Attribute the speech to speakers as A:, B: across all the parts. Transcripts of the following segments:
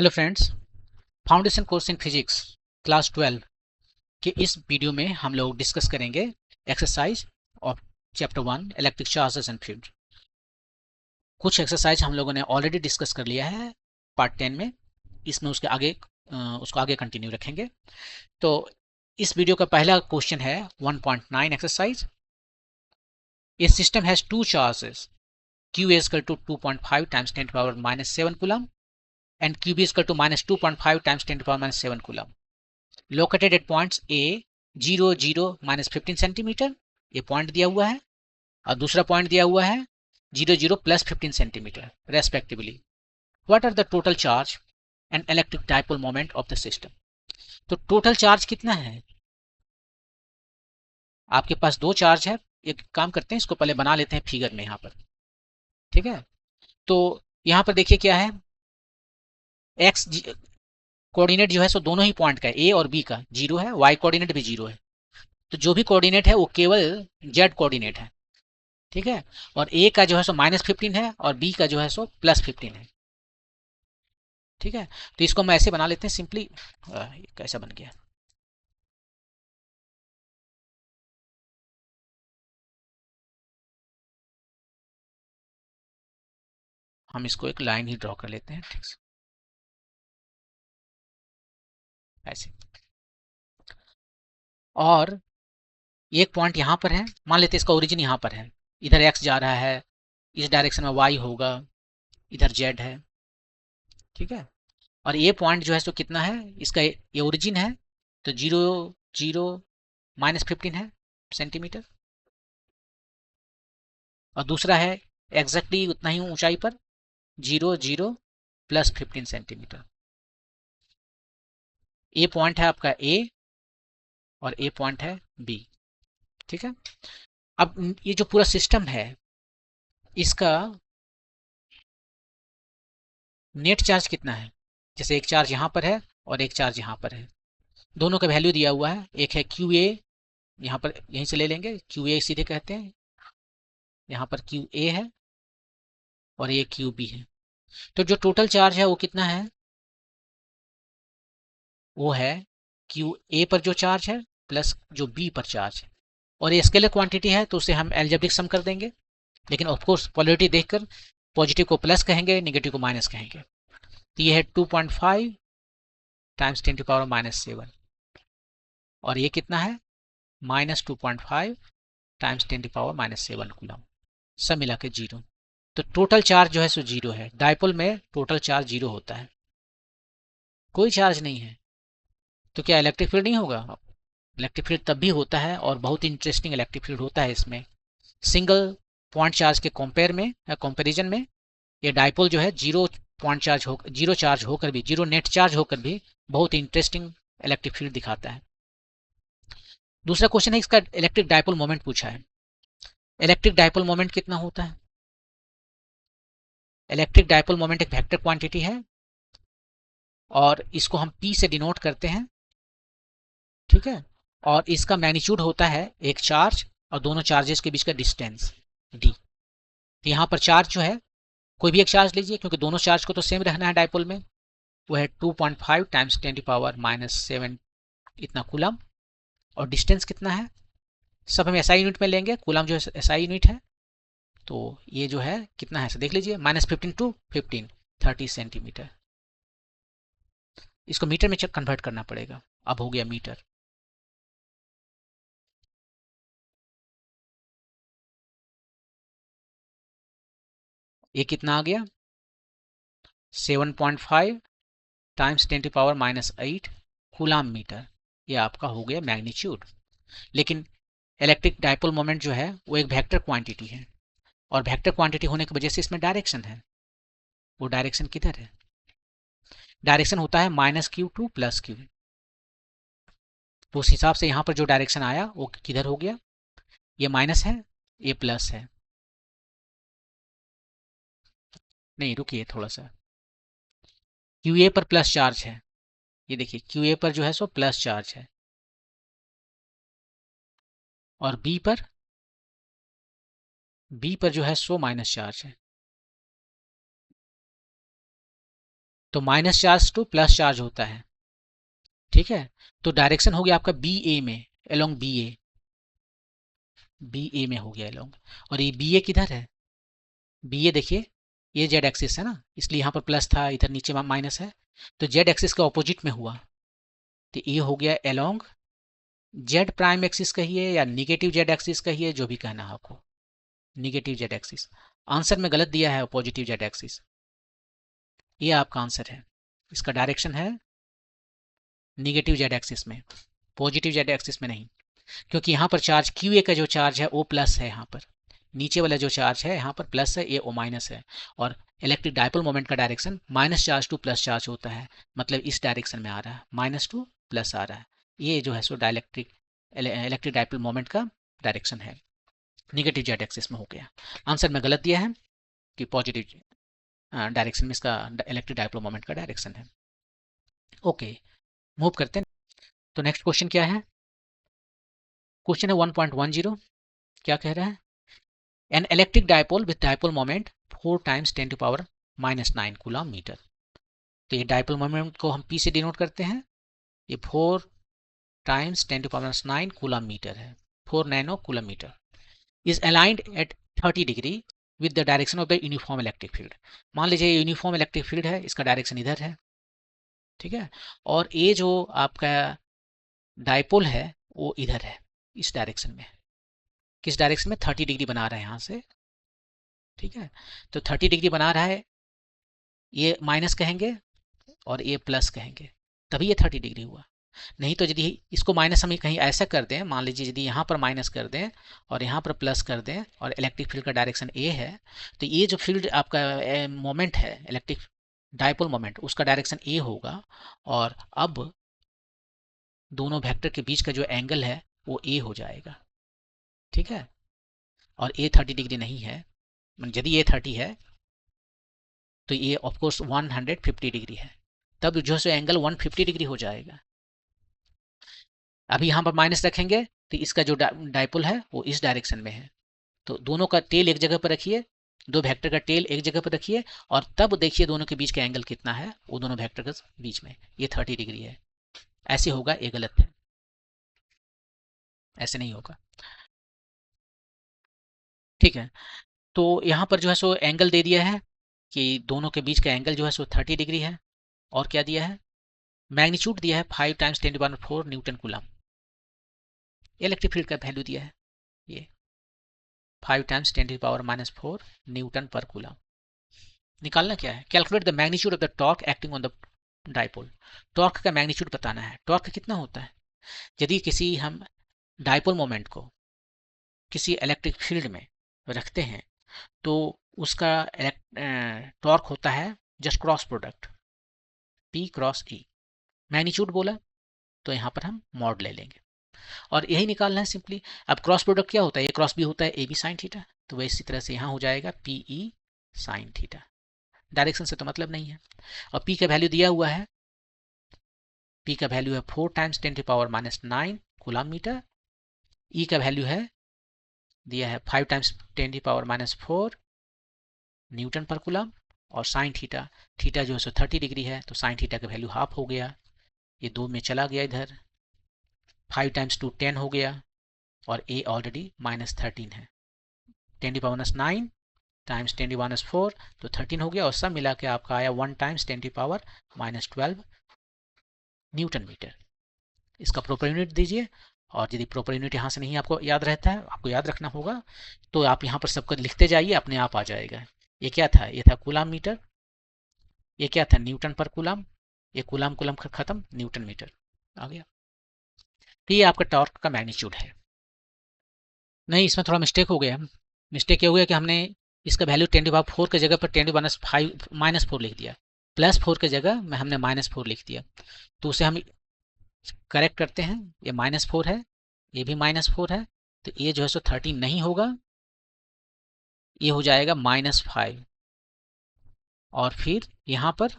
A: Hello friends, foundation course in physics class 12 के इस video में हम लोग डिस्कस करेंगे exercise of chapter 1 electric charges and field. कुछ एक्सरसाइज हम लोगों ने ऑलरेडी डिस्कस कर लिया है पार्ट 10 में। इसमें उसको आगे कंटिन्यू रखेंगे। तो इस वीडियो का पहला क्वेश्चन है 1.9 exercise. A system has two charges q is equal to 2.5 times 10 to the power minus 7 coulomb and qb is equal to minus 2.5 times 10 to the power minus 7 coulomb. Located at points A 0 0 minus 15 centimetre, ये point दिया हुआ है, और दूसरा point दिया हुआ है 0 0 plus 15 centimetre respectively. What are the total charge and electric dipole moment of the system. तो टोटल चार्ज कितना है? आपके पास दो चार्ज है। एक काम करते हैं, इसको पहले बना लेते हैं फिगर में यहाँ पर। ठीक है, तो यहाँ पर देखिए क्या है, एक्स कोऑर्डिनेट जो है सो दोनों ही पॉइंट का है, ए और बी का 0 है, वाई कोऑर्डिनेट भी 0 है। तो जो भी कोऑर्डिनेट है वो केवल जेड कोऑर्डिनेट है। ठीक है, और ए का जो है सो -15 है और बी का जो है सो +15 है। ठीक है, तो इसको हम ऐसे बना लेते हैं सिंपली। कैसा बन गया, हम इसको एक लाइन ही ड्रॉ कर लेते हैं। ठीक से ऐसे, और एक पॉइंट यहाँ पर है, मान लेते हैं इसका ओरिजिन यहाँ पर है। इधर एक्स जा रहा है, इस डायरेक्शन में वाई होगा, इधर जेड है। ठीक है, और ये पॉइंट जो है सो कितना है, इसका ये ओरिजिन है, तो 0 0 -15 है सेंटीमीटर, और दूसरा है एग्जैक्टली उतना ही ऊंचाई पर 0 0 प्लस 15 सेंटीमीटर। ए पॉइंट है आपका ए और ए पॉइंट है बी। ठीक है, अब ये जो पूरा सिस्टम है इसका नेट चार्ज कितना है। जैसे एक चार्ज यहाँ पर है और एक चार्ज यहाँ पर है, दोनों का वैल्यू दिया हुआ है। एक है क्यू ए, यहाँ पर यहीं से ले लेंगे, क्यू ए सीधे कहते हैं, यहाँ पर क्यू ए है और ये क्यू बी है। तो जो टोटल चार्ज है वो कितना है, वो है क्यू ए पर जो चार्ज है प्लस जो बी पर चार्ज है। और ये स्केलर क्वांटिटी है तो उसे हम एल्जेब्रिक सम कर देंगे, लेकिन ऑफ कोर्स पोलैरिटी देखकर पॉजिटिव को प्लस कहेंगे, नेगेटिव को माइनस कहेंगे। तो ये है 2.5 टाइम्स 10 टू पावर -7, और ये कितना है -2.5 टाइम्स 10 टू पावर -7 कूलम, सब मिला के 0। तो टोटल चार्ज जो है सो 0 है। डायपोल में टोटल चार्ज 0 होता है, कोई चार्ज नहीं है। तो क्या इलेक्ट्रिक फील्ड नहीं होगा? इलेक्ट्रिक फील्ड तब भी होता है, और बहुत इंटरेस्टिंग इलेक्ट्रिक फील्ड होता है इसमें। सिंगल पॉइंट चार्ज के कंपेयर में या कंपैरिजन में ये डायपोल जो है जीरो चार्ज होकर भी, जीरो नेट चार्ज होकर भी बहुत इंटरेस्टिंग इलेक्ट्रिक फील्ड दिखाता है। दूसरा क्वेश्चन है, इसका इलेक्ट्रिक डायपोल मोमेंट पूछा है। इलेक्ट्रिक डायपोल मोमेंट कितना होता है? इलेक्ट्रिक डायपोल मोमेंट एक वेक्टर क्वांटिटी है और इसको हम P से डिनोट करते हैं। ठीक है, और इसका मैग्नीट्यूड होता है एक चार्ज और दोनों चार्जेस के बीच का डिस्टेंस d। तो यहाँ पर चार्ज जो है, कोई भी एक चार्ज लीजिए क्योंकि दोनों चार्ज को तो सेम रहना है डायपोल में, वो है 2.5 टाइम्स 10 टू पावर -7 इतना कूलम। और डिस्टेंस कितना है, सब हम SI यूनिट में लेंगे, कूलम जो है SI यूनिट है। तो ये जो है कितना है देख लीजिए, -15 टू 15 30 सेंटीमीटर। इसको मीटर में कन्वर्ट करना पड़ेगा, अब हो गया मीटर। ये कितना आ गया, 7.5 times 10 to power -8 coulomb metre. ये आपका हो गया मैग्नीट्यूड। लेकिन इलेक्ट्रिक डायपोल मोमेंट जो है वो एक वेक्टर क्वांटिटी है, और वेक्टर क्वांटिटी होने की वजह से इसमें डायरेक्शन है। वो डायरेक्शन किधर है? डायरेक्शन होता है -q टू +q। तो उस हिसाब से यहाँ पर जो डायरेक्शन आया वो किधर हो गया, ये माइनस है, ये प्लस है। नहीं रुकिए थोड़ा सा, QA पर प्लस चार्ज है, ये देखिए QA पर जो है सो प्लस चार्ज है, और B पर जो है सो माइनस चार्ज है। तो minus charge two plus charge होता है, ठीक है। तो डायरेक्शन हो गया आपका बी ए में, अलोंग बी ए में हो गया अलोंग। और ये बी ए किधर है, बी ए देखिए ये जेड एक्सिस है ना, इसलिए यहाँ पर प्लस था, इधर नीचे माइनस है, तो जेड एक्सिस के ऑपोजिट में हुआ, तो ये हो गया अलोंग जेड प्राइम एक्सिस कहिए या निगेटिव जेड एक्सिस कहिए, जो भी कहना है आपको, निगेटिव जेड एक्सिस। आंसर में गलत दिया है पॉजिटिव जेड एक्सिस, ये आपका आंसर है। इसका डायरेक्शन है निगेटिव जेड एक्सिस में, पॉजिटिव जेड एक्सिस में नहीं, क्योंकि यहाँ पर चार्ज क्यू ए का जो चार्ज है वो प्लस है, यहाँ पर नीचे वाला जो चार्ज है यहाँ पर प्लस है, ये ओ माइनस है। और इलेक्ट्रिक डायपोल मोमेंट का direction minus charge two plus charge होता है, मतलब इस डायरेक्शन में आ रहा है, माइनस टू प्लस आ रहा है। ये जो है सो इलेक्ट्रिक डायपोल मोमेंट का डायरेक्शन है, निगेटिव जेड एक्सिस में हो गया। आंसर में गलत दिया है कि पॉजिटिव डायरेक्शन में इसका इलेक्ट्रिक डायपोल मोमेंट का डायरेक्शन है। ओके, मूव करते हैं। तो नेक्स्ट क्वेश्चन क्या है, क्वेश्चन है 1.10, क्या कह रहा है, an electric dipole with dipole moment 4 times 10 to power -9 coulomb metre. तो ये डायपोल मोमेंट को हम P से डिनोट करते हैं, ये 4 times 10 to power -9 coulomb metre है, 4 nano coulomb metre, is aligned at 30 degree with the direction of the uniform electric field. मान लीजिए यूनिफॉर्म इलेक्ट्रिक फील्ड है, इसका डायरेक्शन इधर है, ठीक है, और ये जो आपका डायपोल है वो इधर है, इस डायरेक्शन में, किस डायरेक्शन में, 30 डिग्री बना रहा है यहाँ से, ठीक है। तो 30 डिग्री बना रहा है, ये माइनस कहेंगे और ये प्लस कहेंगे, तभी ये 30 डिग्री हुआ। नहीं तो यदि इसको माइनस हम कहीं ऐसा कर दें, मान लीजिए यदि यहाँ पर माइनस कर दें और यहाँ पर प्लस कर दें और इलेक्ट्रिक फील्ड का डायरेक्शन ए है, तो ये जो फील्ड आपका मोमेंट है इलेक्ट्रिक डायपोल मोमेंट, उसका डायरेक्शन ए होगा, और अब दोनों वेक्टर के बीच का जो एंगल है वो ए हो जाएगा, ठीक है। और ए 30 डिग्री नहीं है, यदि ए 30 है तो ये ऑफकोर्स 150 डिग्री है, तब जो है एंगल 150 डिग्री हो जाएगा। अभी यहाँ पर माइनस रखेंगे तो इसका जो डायपोल है वो इस डायरेक्शन में है, तो दोनों का टेल एक जगह पर रखिए, दो वेक्टर का टेल एक जगह पर रखिए, और तब देखिए दोनों के बीच का एंगल कितना है, वो दोनों वेक्टर के बीच में ये 30 डिग्री है। ऐसे होगा, ये गलत है, ऐसे नहीं होगा, ठीक है। तो यहाँ पर जो है सो एंगल दे दिया है कि दोनों के बीच का एंगल जो है सो 30 डिग्री है, और क्या दिया है, मैग्नीट्यूड दिया है 5 times 10⁻⁴ Newton coulomb, electric field का वैल्यू दिया है ये 5 टाइम्स 10⁻⁴ न्यूटन पर कूलम। निकालना क्या है, calculate the magnitude of the torque acting on the dipole. Torque का मैग्नीट्यूड बताना है, टॉर्क कितना होता है, यदि किसी हम डायपोल मोमेंट को किसी इलेक्ट्रिक फील्ड में रखते हैं तो उसका टॉर्क होता है just cross product P cross E। Magnitude बोला तो यहाँ पर हम मॉड ले लेंगे और यही निकालना है सिंपली। अब क्रॉस प्रोडक्ट क्या होता है, ए क्रॉस बी होता है AB साइन थीटा, तो वह इसी तरह से यहाँ हो जाएगा PE साइन थीटा। डायरेक्शन से तो मतलब नहीं है, और P का वैल्यू दिया हुआ है, P का वैल्यू है 4 टाइम्स 10⁻⁹ कूलम मीटर, E का वैल्यू है दिया है 5 टाइम्स 10⁻⁴ न्यूटन पर कूलम, और साइन थीटा, थीटा जो है सो 30 डिग्री है, तो साइन थीटा का वैल्यू हाफ हो गया, ये 2 में चला गया इधर, 5 टाइम्स 2 10 हो गया, और A ऑलरेडी -13 है, 10⁻⁹ टाइम्स 10⁻⁴, तो 13 हो गया, और सब मिला के आपका आया 1 टाइम्स 10⁻12 न्यूटन मीटर। इसका प्रॉपर यूनिट दीजिए, और यदि प्रॉपर यूनिट यहाँ से नहीं आपको याद रहता है, आपको याद रखना होगा, तो आप यहाँ पर सबको लिखते जाइए, अपने आप आ जाएगा। ये क्या था, ये था कूलम मीटर, ये क्या था न्यूटन पर कूलम, ये कूलम कूलम खत्म, न्यूटन मीटर आ गया। तो ये आपका टॉर्क का मैग्नीट्यूड है। नहीं, इसमें थोड़ा मिस्टेक हो गया, मिस्टेक क्या हो गया कि हमने इसका वैल्यू 10⁻⁴ की जगह पर 10⁻⁴ लिख दिया, +4 की जगह में हमने -4 लिख दिया, तो उसे हम करेक्ट करते हैं, ये -4 है, ये भी -4 है, तो ये जो है सो 13 नहीं होगा, ये हो जाएगा -5, और फिर यहाँ पर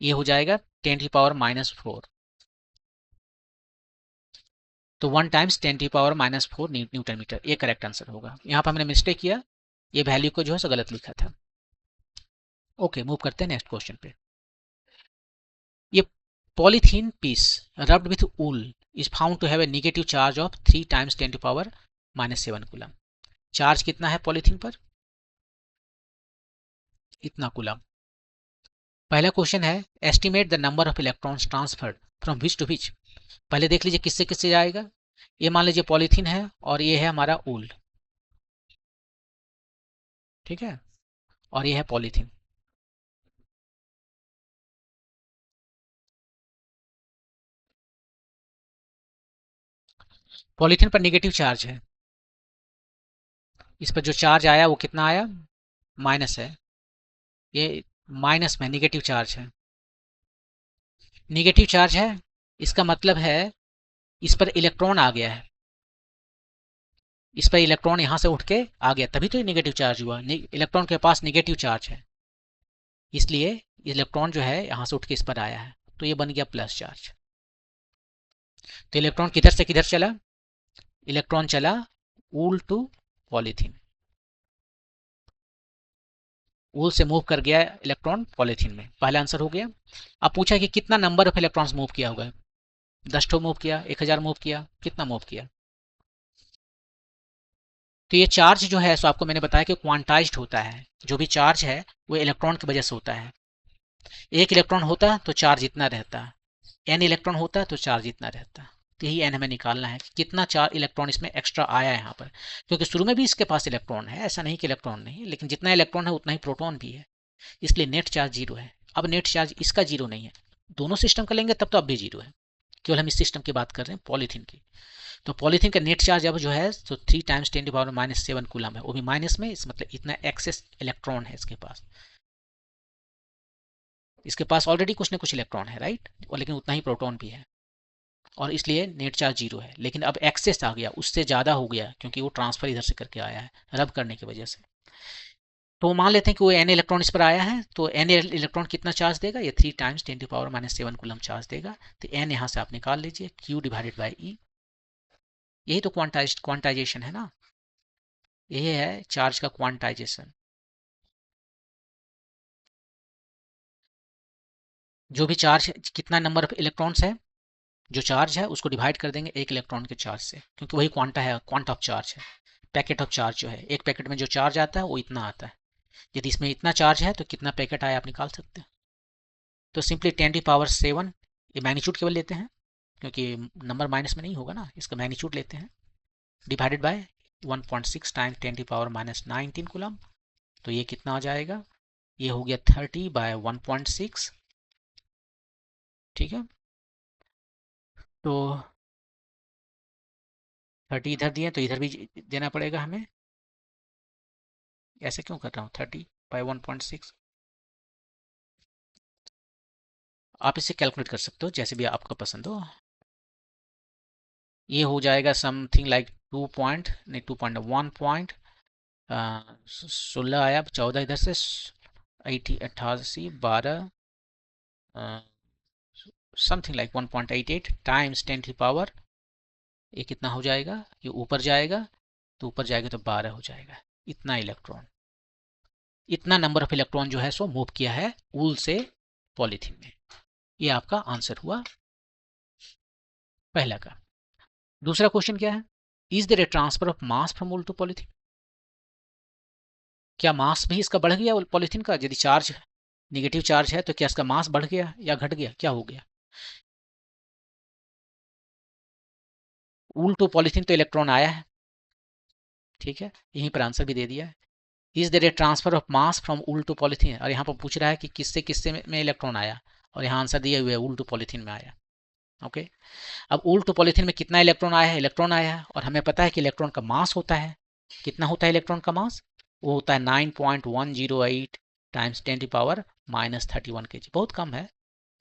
A: ये हो जाएगा 10⁻⁻⁴, तो 1 टाइम्स 10⁻⁻⁴ न्यूटन मीटर, ये करेक्ट आंसर होगा। यहाँ पर हमने मिस्टेक किया, ये वैल्यू को जो है सो गलत लिखा था। ओके, मूव करते हैं नेक्स्ट क्वेश्चन पे। ये polythene piece rubbed with wool is found to have a negative charge of 3 times 10 to power -7 coulomb. Charge कितना है पॉलीथीन पर? इतना कूलम। पहला क्वेश्चन है estimate the number of electrons transferred from which to which. पहले देख लीजिए किससे किससे जाएगा। ये मान लीजिए पॉलीथीन है और ये है हमारा वूल, ठीक है, और ये है पॉलीथीन। पॉलीथीन पर नेगेटिव चार्ज है, इस पर जो चार्ज आया वो कितना आया? माइनस है, ये माइनस में नेगेटिव चार्ज है। नेगेटिव चार्ज है, इसका मतलब है इस पर इलेक्ट्रॉन आ गया है, इस पर इलेक्ट्रॉन यहां से उठ के आ गया, तभी तो ये नेगेटिव चार्ज हुआ। इलेक्ट्रॉन के पास नेगेटिव चार्ज है, इसलिए इलेक्ट्रॉन जो है यहां से उठ के इस पर आया है, तो ये बन गया प्लस चार्ज। तो इलेक्ट्रॉन किधर से किधर चला? इलेक्ट्रॉन चला वूल टू पॉलीथीन, वूल से मूव कर गया इलेक्ट्रॉन पॉलीथीन में। पहला आंसर हो गया। अब पूछा कि कितना नंबर ऑफ इलेक्ट्रॉन्स मूव किया होगा। 10 ठो मूव किया, 1000 मूव किया, कितना मूव किया? तो ये चार्ज जो है सो आपको मैंने बताया कि क्वांटाइज्ड होता है। जो भी चार्ज है वो इलेक्ट्रॉन की वजह से होता है। एक इलेक्ट्रॉन होता तो चार्ज इतना रहता, एन इलेक्ट्रॉन होता तो चार्ज इतना रहता। तो यही एन हमें निकालना है कि कितना चार इलेक्ट्रॉन इसमें एक्स्ट्रा आया है यहाँ पर, क्योंकि शुरू में भी इसके पास इलेक्ट्रॉन है, ऐसा नहीं कि इलेक्ट्रॉन नहीं है, लेकिन जितना इलेक्ट्रॉन है उतना ही प्रोटॉन भी है, इसलिए नेट चार्ज जीरो है। अब नेट चार्ज इसका जीरो नहीं है, दोनों सिस्टम का लेंगे तब तो अब भी जीरो है, केवल हम इस सिस्टम की बात कर रहे हैं पॉलीथीन की। तो पॉलीथीन का नेट चार्ज अब जो है तो 3 टाइम्स 10⁻⁻7 कूलम है, वो भी माइनस में, इस मतलब इतना एक्सेस इलेक्ट्रॉन है इसके पास। इसके पास ऑलरेडी कुछ ना कुछ इलेक्ट्रॉन है, राइट, और लेकिन उतना ही प्रोटॉन भी है, और इसलिए नेट चार्ज जीरो है। लेकिन अब एक्सेस आ गया, उससे ज़्यादा हो गया, क्योंकि वो ट्रांसफर इधर से करके आया है रब करने की वजह से। तो मान लेते हैं कि वो एन इलेक्ट्रॉन इस पर आया है, तो एन इलेक्ट्रॉन कितना चार्ज देगा? ये 3 टाइम्स 10⁻⁻7 कूलम चार्ज देगा। तो एन यहाँ से आप निकाल लीजिए, क्यू डिवाइडेड बाई ई। यही तो क्वांटाइजेशन है ना, यही है चार्ज का क्वांटाइजेशन। जो भी चार्ज, कितना नंबर ऑफ इलेक्ट्रॉन्स है, जो चार्ज है उसको डिवाइड कर देंगे एक इलेक्ट्रॉन के चार्ज से, क्योंकि वही क्वांटा है, क्वांट ऑफ चार्ज है। पैकेट ऑफ चार्ज जो है, एक पैकेट में जो चार्ज आता है वो इतना आता है। यदि इसमें इतना चार्ज है तो कितना पैकेट आया आप निकाल सकते हैं। तो सिंपली 10⁻7, ये मैग्नीट्यूड केवल लेते हैं क्योंकि नंबर माइनस में नहीं होगा ना, इसका मैग्नीट्यूड लेते हैं, डिवाइडेड बाय 1.6 टाइम्स 10⁻⁻19 कूलम। तो ये कितना आ जाएगा? ये हो गया 30/1.6, ठीक है। तो 30 इधर दिए तो इधर भी देना पड़ेगा हमें। ऐसे क्यों कर रहा हूँ? 30/1.6। आप इसे कैलकुलेट कर सकते हो जैसे भी आपको पसंद हो। ये हो जाएगा समथिंग लाइक 2 पॉइंट नहीं, 2.1 पॉइंट 16 आया, 14 इधर से 88 12 समथिंग लाइक 1.88 टाइम्स 10 की पावर, ये कितना हो जाएगा? ये ऊपर जाएगा तो ऊपर जाएगा तो 12 हो जाएगा। इतना इलेक्ट्रॉन, इतना नंबर ऑफ इलेक्ट्रॉन जो है सो मूव किया है वूल से पॉलीथीन में। ये आपका आंसर हुआ पहला का। दूसरा क्वेश्चन क्या है? Is there a transfer of mass from wool to polythene. क्या मास भी इसका बढ़ गया पॉलीथीन का? यदि चार्ज निगेटिव चार्ज है तो क्या इसका मास बढ़ गया या घट गया, क्या हो गया? वूल टू पॉलीथीन तो इलेक्ट्रॉन आया है, ठीक है, यहीं पर आंसर भी दे दिया है। Is there a transfer of mass from wool to polythene, और यहाँ पर पूछ रहा है कि किससे किससे में इलेक्ट्रॉन आया, और यहाँ आंसर दिया हुआ है वूल टू पॉलीथीन में आया। ओके, अब वूल टू पॉलीथीन में कितना इलेक्ट्रॉन आया है? इलेक्ट्रॉन आया है, और हमें पता है कि इलेक्ट्रॉन का मास होता है, कितना होता है इलेक्ट्रॉन का मास? वो होता है 9.108 टाइम्स 10 की पावर -31 kg। बहुत कम है,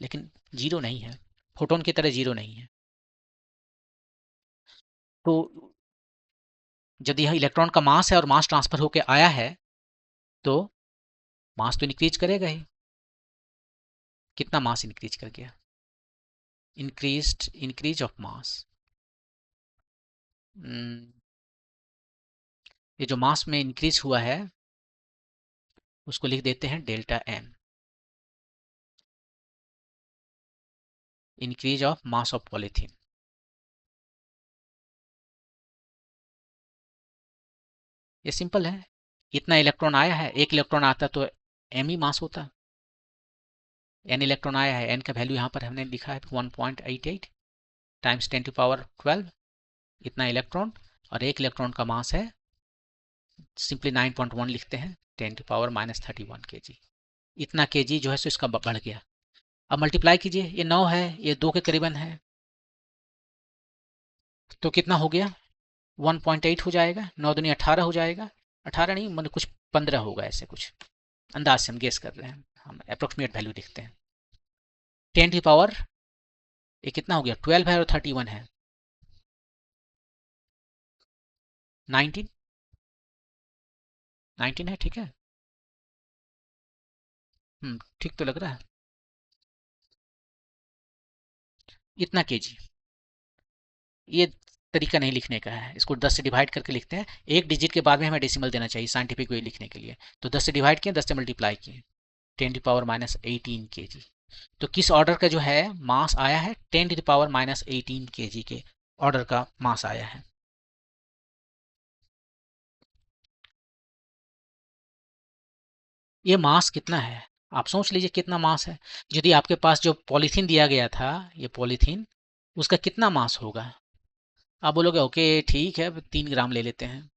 A: लेकिन जीरो नहीं है, फोटोन की तरह जीरो नहीं है। तो यदि यह इलेक्ट्रॉन का मास है और मास ट्रांसफर होकर आया है तो मास तो इंक्रीज करेगा ही। कितना मास इंक्रीज कर गया? इंक्रीज ऑफ मास। ये जो मास में इंक्रीज हुआ है उसको लिख देते हैं delta M, increase of mass of polythene. ये सिंपल है, इतना इलेक्ट्रॉन आया है, एक इलेक्ट्रॉन आता तो एम ही मास होता। एन इलेक्ट्रॉन आया है, एन का वैल्यू यहाँ पर हमने लिखा है 1.88 टाइम्स 10⁻12, इतना इलेक्ट्रॉन, और एक इलेक्ट्रॉन का मास है सिंपली 9.1 लिखते हैं 10⁻31 kg। इतना kg जो है सो इसका बढ़ गया। अब मल्टीप्लाई कीजिए, ये 9 है, ये 2 के करीबन है, तो कितना हो गया 1.8 हो जाएगा, 9 दूनी 18 हो जाएगा, 18 नहीं मतलब कुछ 15 होगा, ऐसे कुछ अंदाज से हम गेस कर रहे हैं, हम अप्रोक्सीमेट वैल्यू देखते हैं। 10⁻, ये कितना हो गया 12 है और 31 है, 19, 19 है, ठीक है। ठीक तो लग रहा है, इतना केजी। ये तरीका नहीं लिखने का है, इसको 10 से डिवाइड करके लिखते हैं, एक डिजिट के बाद में हमें डेसिमल देना चाहिए साइंटिफिक वे लिखने के लिए। तो 10 से डिवाइड किए, 10 से मल्टीप्लाई किए, 10⁻18 kg। तो किस ऑर्डर का जो है मास आया है, 10⁻18 kg के ऑर्डर का मास आया है। ये मास कितना है आप सोच लीजिए, कितना मास है। यदि आपके पास जो पॉलीथीन दिया गया था, ये पॉलीथीन, उसका कितना मास होगा। आप बोलोगे ओके ठीक है 3 ग्राम ले लेते हैं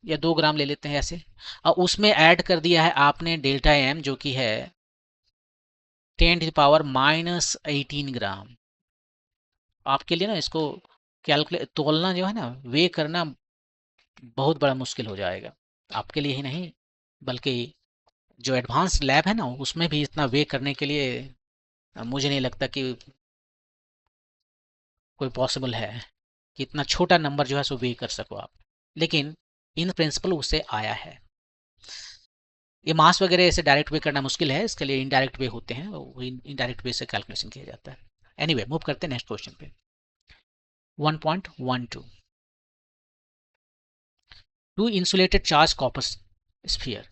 A: या 2 ग्राम ले लेते हैं ऐसे, और उसमें ऐड कर दिया है आपने डेल्टा एम जो कि है 10⁻−18 ग्राम। आपके लिए ना इसको कैलकुलेट तोलना जो है ना, वे करना बहुत बड़ा मुश्किल हो जाएगा, आपके लिए ही नहीं बल्कि जो एडवांस लैब है ना उसमें भी इतना वे करने के लिए मुझे नहीं लगता कि कोई पॉसिबल है कि इतना छोटा नंबर जो है सो वे कर सको आप। लेकिन इन प्रिंसिपल उससे आया है। ये मास वगैरह ऐसे डायरेक्ट वे करना मुश्किल है, इसके लिए इनडायरेक्ट वे होते हैं, वो इनडायरेक्ट वे से कैलकुलेशन किया जाता है। एनीवे मूव करते हैं नेक्स्ट क्वेश्चन पे। 1.12 two insulated charge copper sphere.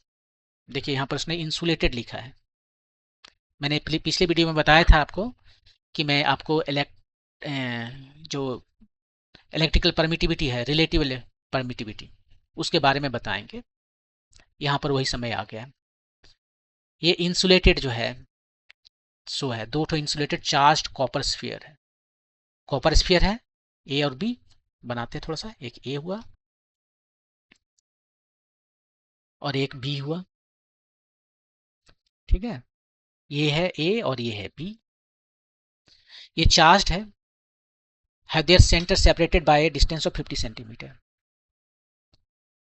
A: देखिए यहाँ पर उसने इंसुलेटेड लिखा है। मैंने पिछले वीडियो में बताया था आपको कि मैं आपको जो इलेक्ट्रिकल परमिटिविटी है, रिलेटिव परमिटिविटी, उसके बारे में बताएंगे। यहाँ पर वही समय आ गया। ये इंसुलेटेड जो है सो है, दो ठो इंसुलेटेड चार्ज्ड कॉपर स्फीयर है। कॉपर स्फीयर है, ए और बी बनाते हैं थोड़ा सा, एक ए हुआ और एक बी हुआ, ठीक है। ये है ए और ये है बी। ये चार्ज्ड है, have their centre separated by A distance of 50 centimetre.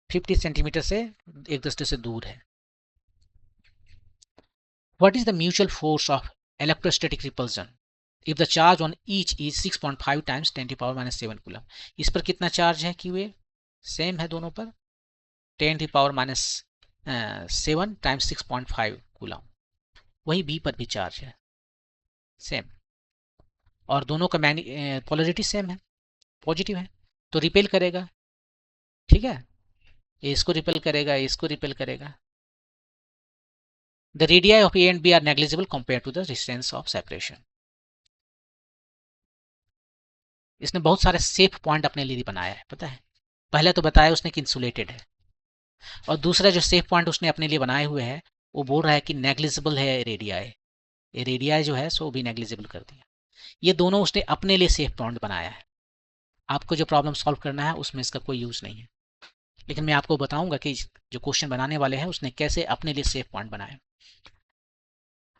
A: 50 centimetre से एक दूसरे से दूर है। What is the mutual force of electrostatic repulsion if the charge on each is 6.5 times 10⁻⁻7 coulomb. इस पर कितना चार्ज है कि वे सेम है दोनों पर, 10⁻⁻7 टाइम्स 6.5 कूलम। वही बी पर भी चार्ज है सेम, और दोनों का पोलरिटी सेम है, पॉजिटिव है, तो रिपेल करेगा, ठीक है। ये इसको रिपेल करेगा, इसको रिपेल करेगा। The radii of A and B are negligible compared to the distance of separation. इसने बहुत सारे सेफ पॉइंट अपने लिए बनाया है, पता है। पहले तो बताया उसने कि इंसुलेटेड है, और दूसरा जो सेफ पॉइंट उसने अपने लिए बनाए हुए है वो बोल रहा है कि नेग्लिजिबल है रेडियाई। ये रेडियाई जो है सो भी नेग्लिजिबल कर दिया। ये दोनों उसने अपने लिए सेफ पॉइंट बनाया है। आपको जो प्रॉब्लम सॉल्व करना है उसमें इसका कोई यूज नहीं है, लेकिन मैं आपको बताऊंगा कि जो क्वेश्चन बनाने वाले हैं उसने कैसे अपने लिए सेफ पॉइंट बनाया।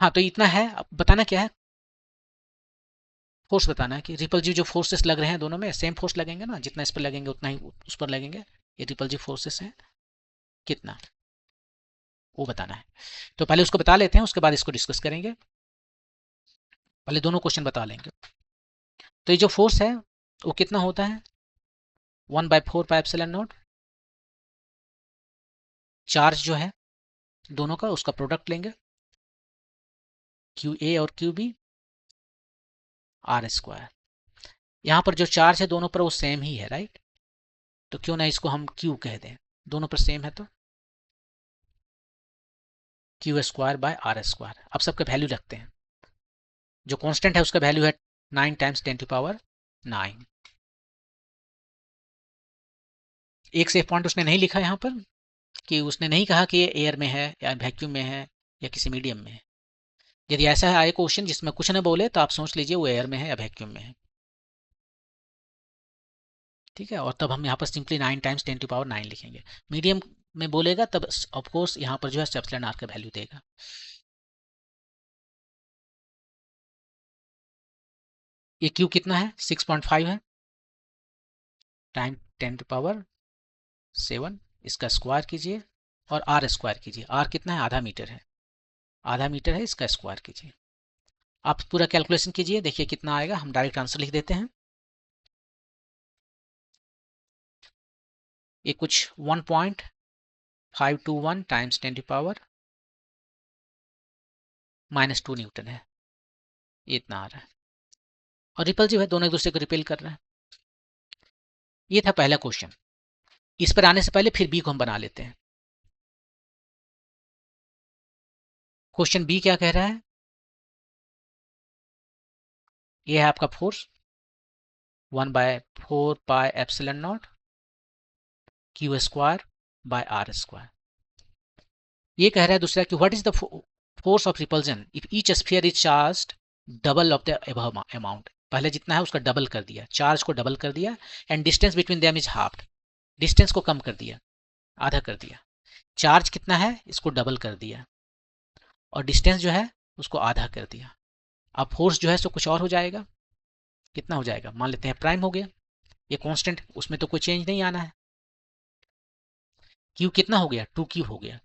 A: हाँ तो इतना है, अब बताना क्या है, फोर्स बताना है कि रिपल्सिव जो फोर्सेस लग रहे हैं दोनों में सेम फोर्स लगेंगे ना, जितना इस पर लगेंगे उतना ही उस पर लगेंगे। ये रिपल्सिव फोर्सेस हैं कितना, वो बताना है। तो पहले उसको बता लेते हैं, उसके बाद इसको डिस्कस करेंगे। पहले दोनों क्वेश्चन बता लेंगे। तो ये जो फोर्स है वो कितना होता है, 1/4πε0। चार्ज जो है दोनों का उसका प्रोडक्ट लेंगे, क्यू ए और क्यू बी r²। यहाँ पर जो चार्ज है दोनों पर वो सेम ही है, राइट। तो क्यों ना इसको हम क्यू कह दें, दोनों पर सेम है तो Q square by R square. अब सबका वैल्यू रखते हैं। जो कांस्टेंट है उसका वैल्यू है 9 टाइम्स 10 टू पावर 9। एक सेफ पॉइंट उसने नहीं लिखा यहाँ पर, कि उसने नहीं कहा कि ये एयर में है या वैक्यूम में है या किसी मीडियम में है। यदि ऐसा है आए क्वेश्चन जिसमें कुछ न बोले तो आप सोच लीजिए वो एयर में है या वैक्यूम में है। ठीक है, और तब हम यहाँ पर सिंपली 9 टाइम्स 10 टू पावर 9 लिखेंगे। मीडियम में बोलेगा तब ऑफकोर्स यहाँ पर जो है एप्सिलॉन आर का वैल्यू देगा। ये क्यू कितना है, 6.5 है, टाइम 10 टू पावर 7, इसका स्क्वायर कीजिए और आर स्क्वायर कीजिए। आर कितना है, आधा मीटर है, आधा मीटर है, इसका स्क्वायर कीजिए। आप पूरा कैलकुलेशन कीजिए, देखिए कितना आएगा। हम डायरेक्ट आंसर लिख देते हैं। ये कुछ 1.521 टाइम्स 10 टू पावर -2 न्यूटन है, ये इतना आ रहा है। और रिपल्सिव है, दोनों एक दूसरे को रिपेल कर रहे हैं। ये था पहला क्वेश्चन। इस पर आने से पहले फिर बी को हम बना लेते हैं। क्वेश्चन बी क्या कह रहा है, ये है आपका force 1/4 pi epsilon naught Q square by R square. ये कह रहा है दूसरा कि what is the force of repulsion if each sphere is charged double of the above amount. पहले जितना है उसका डबल कर दिया, चार्ज को डबल कर दिया, and distance between them is half, distance को कम कर दिया, आधा कर दिया। चार्ज कितना है इसको डबल कर दिया और डिस्टेंस जो है उसको आधा कर दिया। अब फोर्स जो है सो कुछ और हो जाएगा। कितना हो जाएगा, मान लेते हैं प्राइम हो गया, ये कांस्टेंट, उसमें तो कोई चेंज नहीं आना है। क्यू कितना हो गया, 2Q हो गया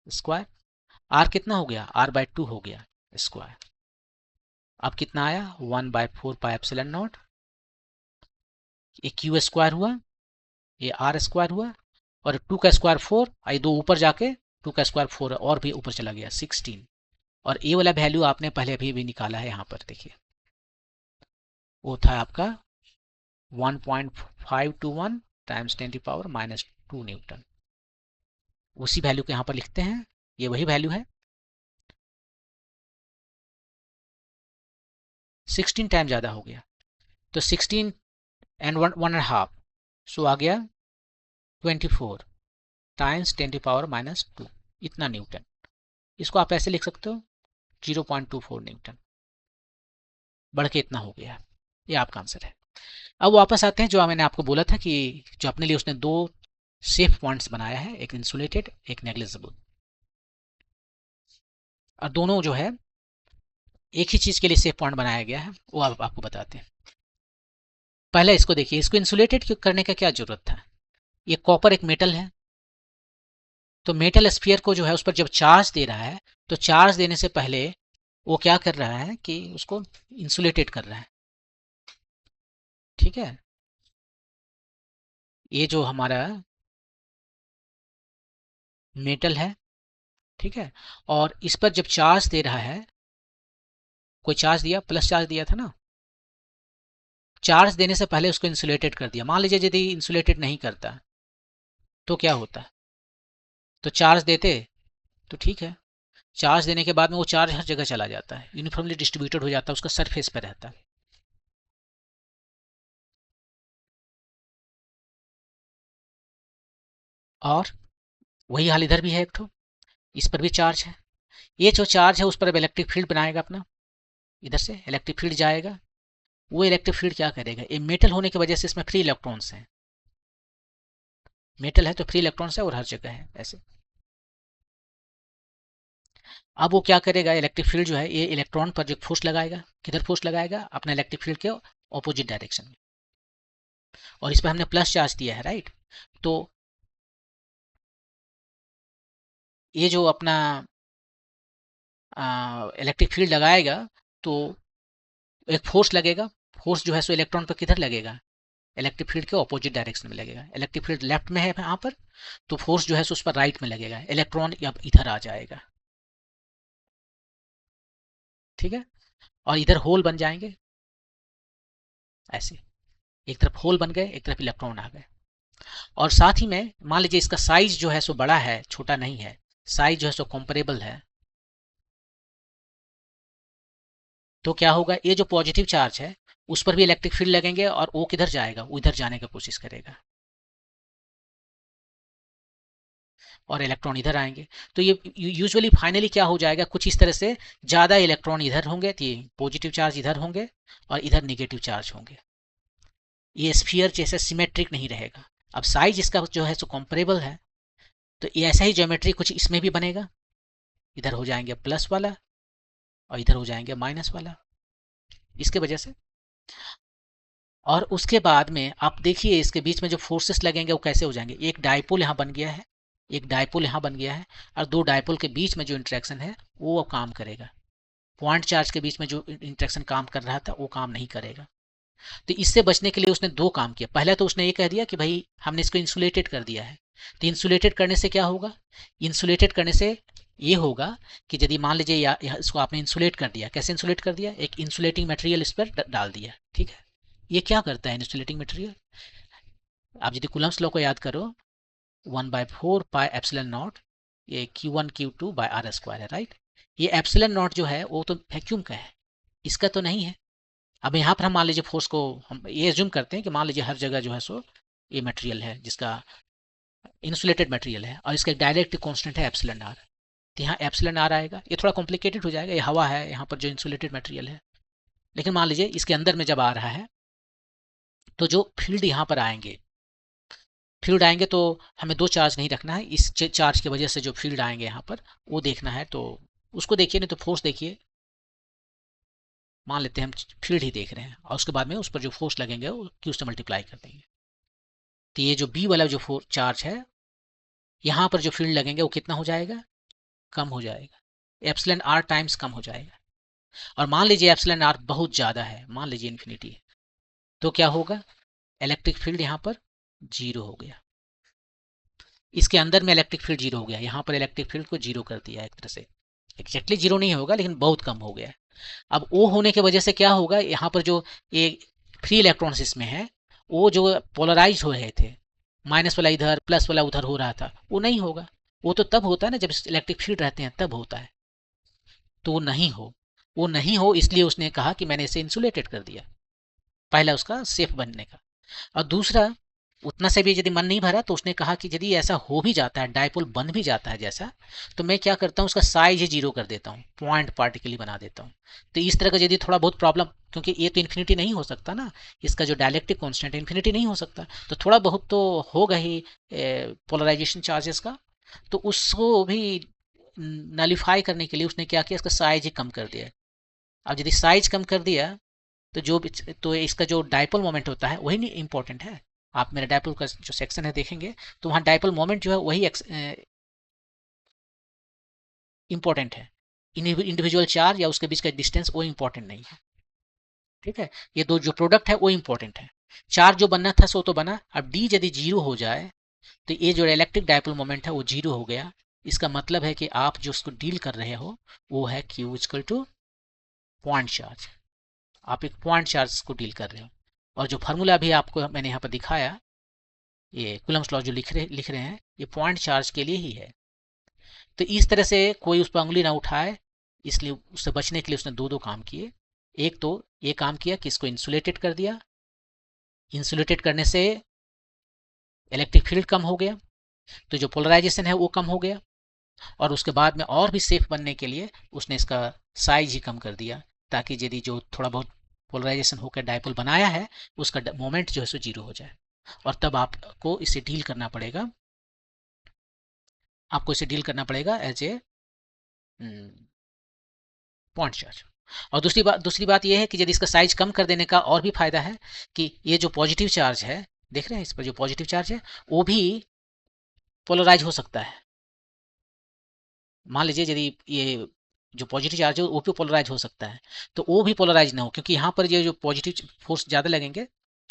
A: स्क्वायर। आर कितना हो गया, R/2 हो गया स्क्वायर। अब कितना आया, 1/4 पाई एप्सिलॉन नॉट, ये क्यू स्क्वायर हुआ, ये आर स्क्वायर हुआ, और 2 का स्क्वायर 4, आई दो ऊपर जाके 2 का स्क्वायर 4 और भी ऊपर चला गया 16। और ए वाला वैल्यू आपने पहले भी निकाला है, यहाँ पर देखिए वो था आपका 1.521 टाइम्स 10 टू पावर -2 न्यूटन। उसी वैल्यू को यहाँ पर लिखते हैं, ये वही वैल्यू है। 16 टाइम ज़्यादा हो गया, तो 16 एंड 1.5, सो आ गया 24 टाइम्स 10 टू पावर -2, इतना न्यूटन। इसको आप ऐसे लिख सकते हो 0.24 न्यूटन, बढ़ के इतना हो गया। ये आपका आंसर है। अब वापस आते हैं, जो मैंने आपको बोला था कि जो अपने लिए उसने दो सेफ पॉइंट्स बनाया है, एक इंसुलेटेड एक नेग्लिजिबल, और दोनों जो है एक ही चीज के लिए सेफ पॉइंट बनाया गया है, वो आपको बताते हैं। पहले इसको देखिए, इसको इंसुलेटेड करने का क्या जरूरत था। ये कॉपर एक मेटल है, तो मेटल स्फीयर को जो है उस पर जब चार्ज दे रहा है तो चार्ज देने से पहले वो क्या कर रहा है कि उसको इंसुलेटेड कर रहा है। ठीक है, ये जो हमारा मेटल है, ठीक है, और इस पर जब चार्ज दे रहा है, कोई चार्ज दिया, प्लस चार्ज दिया था ना, चार्ज देने से पहले उसको इंसुलेटेड कर दिया। मान लीजिए यदि इंसुलेटेड नहीं करता तो क्या होता, तो चार्ज देते तो ठीक है, चार्ज देने के बाद में वो चार्ज हर जगह चला जाता है, यूनिफॉर्मली डिस्ट्रीब्यूटेड हो जाता है, उसका सरफेस पर रहता है। और वही हाल इधर भी है, एक ठो इस पर भी चार्ज है। ये जो चार्ज है उस पर अब इलेक्ट्रिक फील्ड बनाएगा अपना, इधर से इलेक्ट्रिक फील्ड जाएगा। वो इलेक्ट्रिक फील्ड क्या करेगा, ये मेटल होने की वजह से इसमें फ्री इलेक्ट्रॉन्स हैं, मेटल है तो फ्री इलेक्ट्रॉन्स है और हर जगह है ऐसे। अब वो क्या करेगा, इलेक्ट्रिक फील्ड जो है ये इलेक्ट्रॉन पर जो फोर्स लगाएगा, किधर फोर्स लगाएगा, अपना इलेक्ट्रिक फील्ड के ऑपोजिट डायरेक्शन में। और इस पर हमने प्लस चार्ज दिया है, राइट। तो ये जो अपना इलेक्ट्रिक फील्ड लगाएगा तो एक फोर्स लगेगा, फोर्स जो है सो इलेक्ट्रॉन पर किधर लगेगा, इलेक्ट्रिक फील्ड के ऑपोजिट डायरेक्शन में लगेगा। इलेक्ट्रिक फील्ड लेफ्ट में है यहाँ पर, तो फोर्स जो है सो उस पर राइट में लगेगा, इलेक्ट्रॉन अब इधर आ जाएगा। ठीक है, और इधर होल बन जाएंगे ऐसे, एक तरफ होल बन गए, एक तरफ इलेक्ट्रॉन आ गए। और साथ ही में मान लीजिए इसका साइज जो है सो बड़ा है, छोटा नहीं है, साइज जो है सो कंपेरेबल है, तो क्या होगा, ये जो पॉजिटिव चार्ज है उस पर भी इलेक्ट्रिक फील्ड लगेंगे और वो किधर जाएगा, वो इधर जाने की कोशिश करेगा और इलेक्ट्रॉन इधर आएंगे। तो ये यूजुअली फाइनली क्या हो जाएगा, कुछ इस तरह से, ज़्यादा इलेक्ट्रॉन इधर होंगे तो ये पॉजिटिव चार्ज इधर होंगे और इधर निगेटिव चार्ज होंगे। ये स्फीयर जैसे सिमेट्रिक नहीं रहेगा। अब साइज इसका जो है सो कंपेरेबल है, तो ये ऐसा ही ज्योमेट्री कुछ इसमें भी बनेगा। इधर हो जाएंगे प्लस वाला और इधर हो जाएंगे माइनस वाला, इसके वजह से। और उसके बाद में आप देखिए इसके बीच में जो फोर्सेस लगेंगे वो कैसे हो जाएंगे। एक डायपोल यहाँ बन गया है, एक डायपोल यहाँ बन गया है, और दो डायपोल के बीच में जो इंटरेक्शन है वो अब काम करेगा। पॉइंट चार्ज के बीच में जो इंटरेक्शन काम कर रहा था वो काम नहीं करेगा। तो इससे बचने के लिए उसने दो काम किया। पहले तो उसने ये कह दिया कि भाई हमने इसको इंसुलेटेड कर दिया है। तो इंसुलेटेड करने से क्या होगा, इंसुलेटेड करने से ये होगा कि यदि मान लीजिए या इसको आपने इंसुलेट कर दिया, कैसे इंसुलेट कर दिया, एक इंसुलेटिंग मटेरियल इस पर डाल दिया, ठीक है। ये क्या करता है इंसुलेटिंग मटेरियल, आप यदि कुलम्स लॉ को याद करो, 1/4 पाई एप्सिलॉन नॉट, ये Q1 Q2/r² है, राइट। ये एप्सिलॉन नॉट जो है वो तो वैक्यूम का है, इसका तो नहीं है। अब यहाँ पर हम मान लीजिए फोर्स को हम ये एज्यूम करते हैं कि मान लीजिए हर जगह जो है सो ये मटेरियल है जिसका इंसुलेटेड मटेरियल है और इसका एक डायरेक्ट कांस्टेंट है एप्सिलॉन आर। तो यहाँ एप्सिलॉन आर आएगा, ये थोड़ा कॉम्प्लिकेटेड हो जाएगा, ये हवा है यहाँ पर जो इंसुलेटेड मटेरियल है। लेकिन मान लीजिए इसके अंदर में जब आ रहा है तो जो फील्ड यहाँ पर आएंगे, फील्ड आएंगे तो हमें दो चार्ज नहीं रखना है, इस चार्ज की वजह से जो फील्ड आएंगे यहाँ पर वो देखना है। तो उसको देखिए, नहीं तो फोर्स देखिए, मान लेते हैं हम फील्ड ही देख रहे हैं और उसके बाद में उस पर जो फोर्स लगेंगे वो क्यू से मल्टीप्लाई कर देंगे। तो ये जो बी वाला जो चार्ज है यहाँ पर जो फील्ड लगेंगे वो कितना हो जाएगा, कम हो जाएगा, एप्सिलॉन आर टाइम्स कम हो जाएगा। और मान लीजिए एप्सिलॉन आर बहुत ज़्यादा है, मान लीजिए इन्फिनिटी है, तो क्या होगा, इलेक्ट्रिक फील्ड यहाँ पर जीरो हो गया। इसके अंदर में इलेक्ट्रिक फील्ड जीरो हो गया, यहाँ पर इलेक्ट्रिक फील्ड को जीरो कर दिया एक तरह से। एक्जैक्टली जीरो नहीं होगा लेकिन बहुत कम हो गया। अब वो होने की वजह से क्या होगा, यहाँ पर जो ये फ्री इलेक्ट्रॉन्स इसमें है वो जो पोलराइज हो रहे थे, माइनस वाला इधर प्लस वाला उधर हो रहा था, वो नहीं होगा। वो तो तब होता है ना जब इलेक्ट्रिक फील्ड रहते हैं तब होता है, तो वो नहीं हो इसलिए उसने कहा कि मैंने इसे इंसुलेटेड कर दिया, पहला उसका सेफ बनने का। और दूसरा, उतना से भी यदि मन नहीं भरा तो उसने कहा कि यदि ऐसा हो भी जाता है, डायपोल बन भी जाता है जैसा, तो मैं क्या करता हूँ उसका साइज ही जीरो कर देता हूँ, पॉइंट पार्टिकली बना देता हूँ। तो इस तरह का यदि थोड़ा बहुत प्रॉब्लम, क्योंकि ये तो इन्फिनिटी नहीं हो सकता ना, इसका जो डायलेक्ट्रिक कांस्टेंट इन्फिनिटी नहीं हो सकता, तो थोड़ा बहुत तो होगा ही पोलराइजेशन चार्जेस का। तो उसको भी नलीफाई करने के लिए उसने क्या किया, इसका साइज ही कम कर दिया। अब यदि साइज कम कर दिया तो तो इसका जो डायपोल मोमेंट होता है वही नहीं इंपॉर्टेंट है। आप मेरा डायपोल का जो सेक्शन है देखेंगे तो वहाँ डायपोल मोमेंट जो है वही इंपॉर्टेंट है, इंडिविजुअल चार्ज या उसके बीच का डिस्टेंस वो इंपॉर्टेंट नहीं है, ठीक है। ये दो जो प्रोडक्ट है वो इंपॉर्टेंट है। चार्ज जो बनना था सो तो बना। अब डी यदि जीरो हो जाए तो ये जो इलेक्ट्रिक डायपोल मोमेंट है वो जीरो हो गया। इसका मतलब है कि आप जो उसको डील कर रहे हो वो है Q equal two point charge, आप एक पॉइंट चार्ज को डील कर रहे हो। और जो फार्मूला भी आपको मैंने यहाँ पर दिखाया, ये कुलम्स लॉ जो लिख रहे हैं, ये पॉइंट चार्ज के लिए ही है। तो इस तरह से कोई उस पर उंगली ना उठाए, इसलिए उससे बचने के लिए उसने दो काम किए। एक तो ये काम किया कि इसको इंसुलेटेड कर दिया, इंसुलेटेड करने से इलेक्ट्रिक फील्ड कम हो गया, तो जो पोलराइजेशन है वो कम हो गया। और उसके बाद में और भी सेफ बनने के लिए उसने इसका साइज ही कम कर दिया, ताकि यदि जो थोड़ा बहुत पोलराइजेशन होकर डायपोल बनाया है उसका मोमेंट जो है सो जीरो हो जाए। और तब आपको इसे डील करना पड़ेगा, एज ए पॉइंट चार्ज। और दूसरी बात यह है कि यदि इसका साइज कम कर देने का और भी फायदा है कि ये जो पॉजिटिव चार्ज है, देख रहे हैं इस पर जो पॉजिटिव चार्ज है वो भी पोलराइज हो सकता है। मान लीजिए यदि ये जो पॉजिटिव चार्ज है वो भी पोलराइज हो सकता है, तो वो भी पोलराइज ना हो, क्योंकि यहाँ पर ये जो पॉजिटिव फोर्स ज़्यादा लगेंगे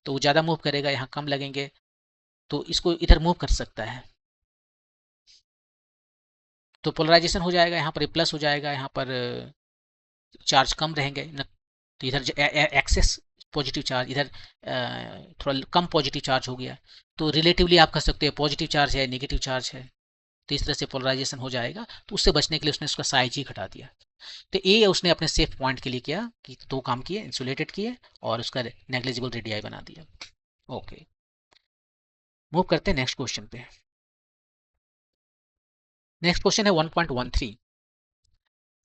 A: तो वो ज़्यादा मूव करेगा, यहाँ कम लगेंगे तो इसको इधर मूव कर सकता है, तो पोलराइजेशन हो जाएगा। यहाँ पर प्लस हो जाएगा, यहाँ पर चार्ज कम रहेंगे न, तो इधर एक्सेस पॉजिटिव चार्ज, इधर थोड़ा कम पॉजिटिव चार्ज हो गया। तो रिलेटिवली आप कह सकते हैं पॉजिटिव चार्ज है नेगेटिव चार्ज है, तो इस तरह से पोलराइजेशन हो जाएगा, तो उससे बचने के लिए उसने उसका साइज ही घटा दिया। तो ए उसने अपने सेफ पॉइंट के लिए किया कि दो काम किए, इंसुलेटेड किए और उसका नेग्लिजिबल रेडियाई बना दिया। ओके, मूव करते हैं नेक्स्ट क्वेश्चन पे। नेक्स्ट क्वेश्चन है 1.13।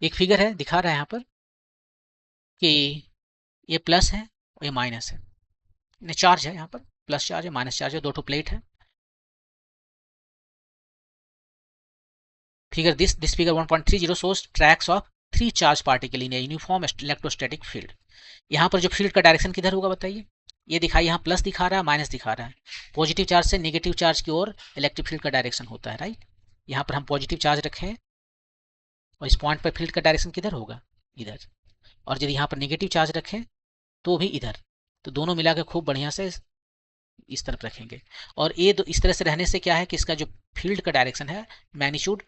A: एक फिगर है, दिखा रहा है यहाँ पर कि ये प्लस है और ये माइनस है, चार्ज है यहाँ पर, प्लस चार्ज है माइनस चार्ज है, दो ठो प्लेट है। Figure this figure 1.30 shows tracks of 3 charge particle in a uniform electrostatic field। यहाँ पर जो फील्ड का डायरेक्शन किधर होगा बताइए? ये दिखाई, यहाँ प्लस दिखा रहा है, माइनस दिखा रहा है। पॉजिटिव चार्ज से नेगेटिव चार्ज की ओर इलेक्ट्रिक फील्ड का डायरेक्शन होता है, राइट। यहाँ पर हम पॉजिटिव चार्ज रखें और इस पॉइंट पर फील्ड का डायरेक्शन किधर होगा? इधर। और यदि यहाँ पर नेगेटिव चार्ज रखें तो भी इधर। तो दोनों मिला के खूब बढ़िया से इस तरफ रखेंगे। और ये इस तरह से रहने से क्या है कि इसका जो फील्ड का डायरेक्शन है, मैग्नीट्यूड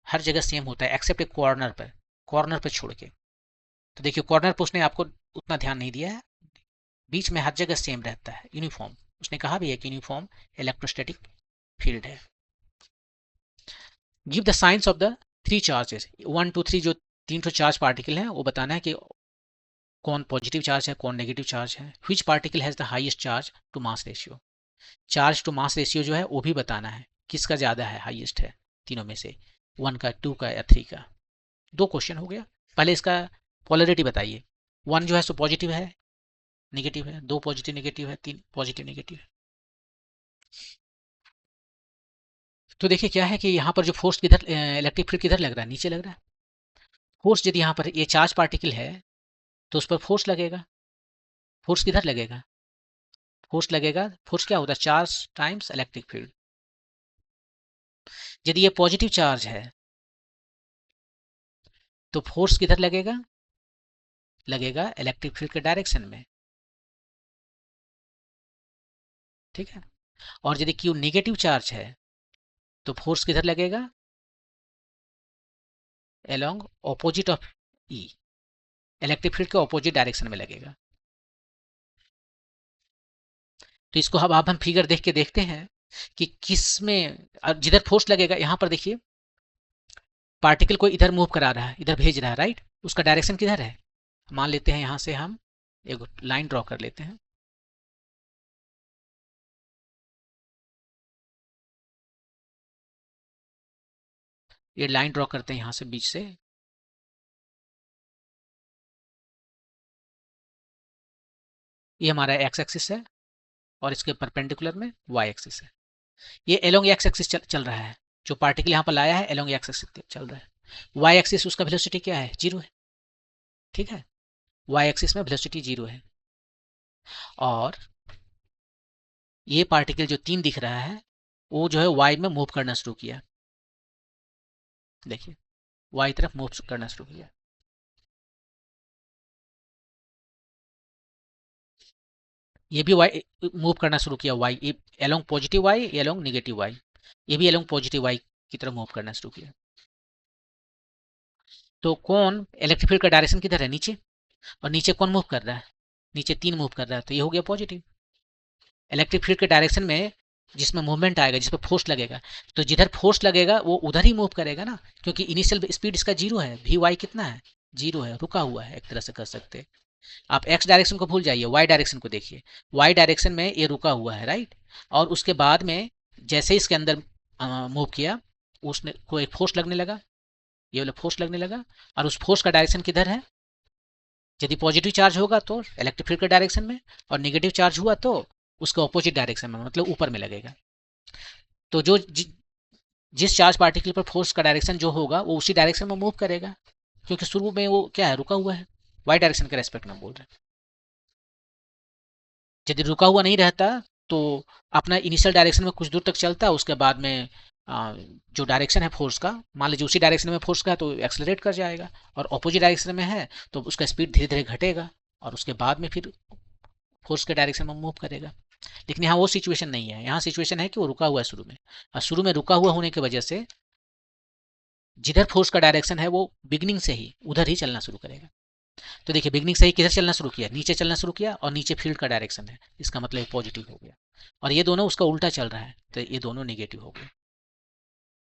A: हर जगह सेम होता है एक्सेप्ट एक कॉर्नर पर छोड़ के। तो देखिए कॉर्नर पर उसने आपको उतना ध्यान नहीं दिया है, बीच में हर जगह सेम रहता है, यूनिफॉर्म। उसने कहा भी है कि यूनिफॉर्म इलेक्ट्रोस्टैटिक फील्ड है। Give the science of the 3 charges, 1 2 3 जो 3 चार्ज पार्टिकल हैं वो बताना है कि कौन पॉजिटिव चार्ज है कौन नेगेटिव चार्ज है। Which particle has the highest charge to mass ratio, charge to mass ratio जो है वो भी बताना है, किसका ज्यादा है, हाईएस्ट है तीनों में से, 1 का, 2 का या 3 का। दो क्वेश्चन हो गया। पहले इसका पोलरिटी बताइए। 1 जो है सो पॉजिटिव है, नेगेटिव है, 2 पॉजिटिव नेगेटिव है, 3 पॉजिटिव नेगेटिव है। तो देखिए क्या है कि यहाँ पर जो फोर्स किधर, इलेक्ट्रिक फील्ड किधर लग रहा है? नीचे लग रहा है। फोर्स यदि यहाँ पर ये चार्ज पार्टिकल है तो उस पर फोर्स लगेगा। फोर्स किधर लगेगा? फोर्स लगेगा, फोर्स क्या होता है? Charge times electric field. यदि ये पॉजिटिव चार्ज है तो फोर्स किधर लगेगा? लगेगा इलेक्ट्रिक फील्ड के डायरेक्शन में, ठीक है। और यदि क्यू नेगेटिव चार्ज है तो फोर्स किधर लगेगा? Along opposite of E, electric field के ऑपोजिट डायरेक्शन में लगेगा। तो इसको अब हम फिगर देख के देखते हैं कि किस में जिधर फोर्स लगेगा। यहां पर देखिए पार्टिकल को इधर मूव करा रहा है, इधर भेज रहा है, राइट। उसका डायरेक्शन किधर है? मान लेते हैं यहां से हम एक लाइन ड्रॉ कर लेते हैं। ये लाइन ड्रॉ करते हैं यहां से बीच से। ये हमारा एक्स एक्सिस है और इसके परपेंडिकुलर में वाई एक्सिस है। ये एलोंग एक्स एक्सिस चल रहा है, जो पार्टिकल यहाँ पर लाया है एलोंग एक्स एक्सिस चल रहा है। वाई एक्सिस उसका वेलोसिटी क्या है? 0 है, ठीक है। वाई एक्सिस में वेलोसिटी 0 है। और ये पार्टिकल जो 3 दिख रहा है वो जो है वाई में मूव करना शुरू किया। देखिए वाई तरफ मूव करना शुरू किया। ये भी वाई मूव करना शुरू किया, Y along positive Y, along negative Y. ये भी एलोंग पॉजिटिव वाई की तरफ मूव करना शुरू किया। तो कौन इलेक्ट्रिक फील्ड का डायरेक्शन किधर है? नीचे। और नीचे कौन मूव कर रहा है? नीचे 3 मूव कर रहा है, तो ये हो गया पॉजिटिव। इलेक्ट्रिक फील्ड के डायरेक्शन में जिसमें मूवमेंट आएगा, जिस पर फोर्स लगेगा, तो जिधर फोर्स लगेगा वो उधर ही मूव करेगा ना, क्योंकि इनिशियल स्पीड इसका 0 है। वी वाई कितना है? 0 है, रुका हुआ है, एक तरह से कर सकते हैं। आप एक्स डायरेक्शन को भूल जाइए, वाई डायरेक्शन को देखिए। वाई डायरेक्शन में ये रुका हुआ है, राइट। और उसके बाद में जैसे ही इसके अंदर मूव किया, उसने को एक फोर्स लगने लगा, ये वाला फोर्स लगने लगा। और उस फोर्स का डायरेक्शन किधर है? यदि पॉजिटिव चार्ज होगा तो इलेक्ट्रिक फील्ड के डायरेक्शन में, और नेगेटिव चार्ज हुआ तो उसके ऑपोजिट डायरेक्शन में, मतलब ऊपर में लगेगा। तो जिस चार्ज पार्टिकल पर फोर्स का डायरेक्शन जो होगा वो उसी डायरेक्शन में मूव करेगा, क्योंकि शुरू में वो क्या है? रुका हुआ है, वाई डायरेक्शन के रेस्पेक्ट में बोल रहे हैं। यदि रुका हुआ नहीं रहता तो अपना इनिशियल डायरेक्शन में कुछ दूर तक चलता है, उसके बाद में जो डायरेक्शन है फोर्स का, मान लीजिए उसी डायरेक्शन में फोर्स का है तो एक्सेलरेट कर जाएगा, और अपोजिट डायरेक्शन में है तो उसका स्पीड धीरे धीरे घटेगा और उसके बाद में फिर फोर्स के डायरेक्शन में मूव करेगा। लेकिन यहाँ वो सिचुएशन नहीं है। यहाँ सिचुएशन है कि वो रुका हुआ है शुरू में, और शुरू में रुका हुआ होने की वजह से जिधर फोर्स का डायरेक्शन है वो बिगनिंग से ही उधर ही चलना शुरू करेगा। तो देखिए बिगनिंग से ही किधर चलना शुरू किया? नीचे चलना शुरू किया, और नीचे फील्ड का डायरेक्शन है, इसका मतलब पॉजिटिव हो गया। और ये दोनों उसका उल्टा चल रहा है, तो ये दोनों नेगेटिव हो गए।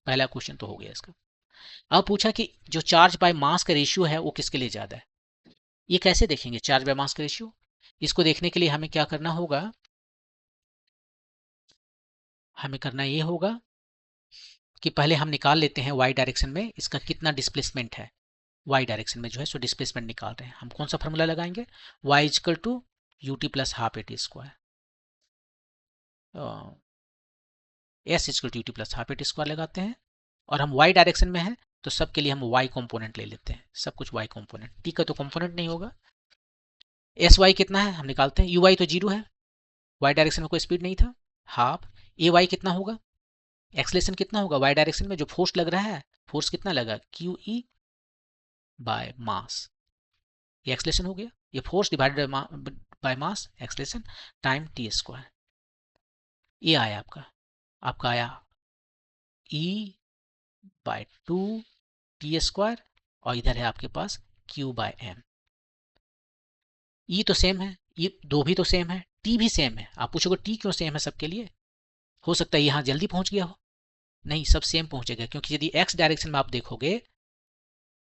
A: पहला क्वेश्चन तो हो गया इसका। अब पूछा कि जो चार्ज बाय मास का रेशियो है वो किसके लिए ज्यादा है। ये कैसे देखेंगे चार्ज बाय मास का रेशियो? इसको देखने के लिए हमें क्या करना होगा, हमें करना ये होगा कि पहले हम निकाल लेते हैं y डायरेक्शन में इसका कितना डिस्प्लेसमेंट है। y डायरेक्शन में जो है सो डिस्प्लेसमेंट निकाल रहे हैं हम, कौन सा फॉर्मूला लगाएंगे, y equal to U T plus half A T square, S equal to U T plus half A T square लगाते हैं। और हम y डायरेक्शन में है तो सबके लिए हम y कंपोनेंट ले लेते हैं, सब कुछ y कंपोनेंट, t का तो कंपोनेंट नहीं होगा। एस वाई कितना है हम निकालते हैं, यू वाई तो जीरो है, y डायरेक्शन में कोई स्पीड नहीं था, हाफ ए वाई कितना होगा, एक्सलेशन कितना होगा y डायरेक्शन में जो फोर्स लग रहा है, फोर्स कितना लगा क्यू ई बाय मास, ये एक्सलेशन हो गया, ये force divided by mass acceleration time T square, ये आया आपका आया ई बाय 2 टी स्क्वायर, और इधर है आपके पास क्यू बाय एम। ई तो सेम है, ये दो भी तो सेम है, टी भी सेम है। आप पूछोगे टी क्यों सेम है सबके लिए, हो सकता है यहाँ जल्दी पहुंच गया हो, नहीं सब सेम पहुंचेगा, क्योंकि यदि एक्स डायरेक्शन में आप देखोगे,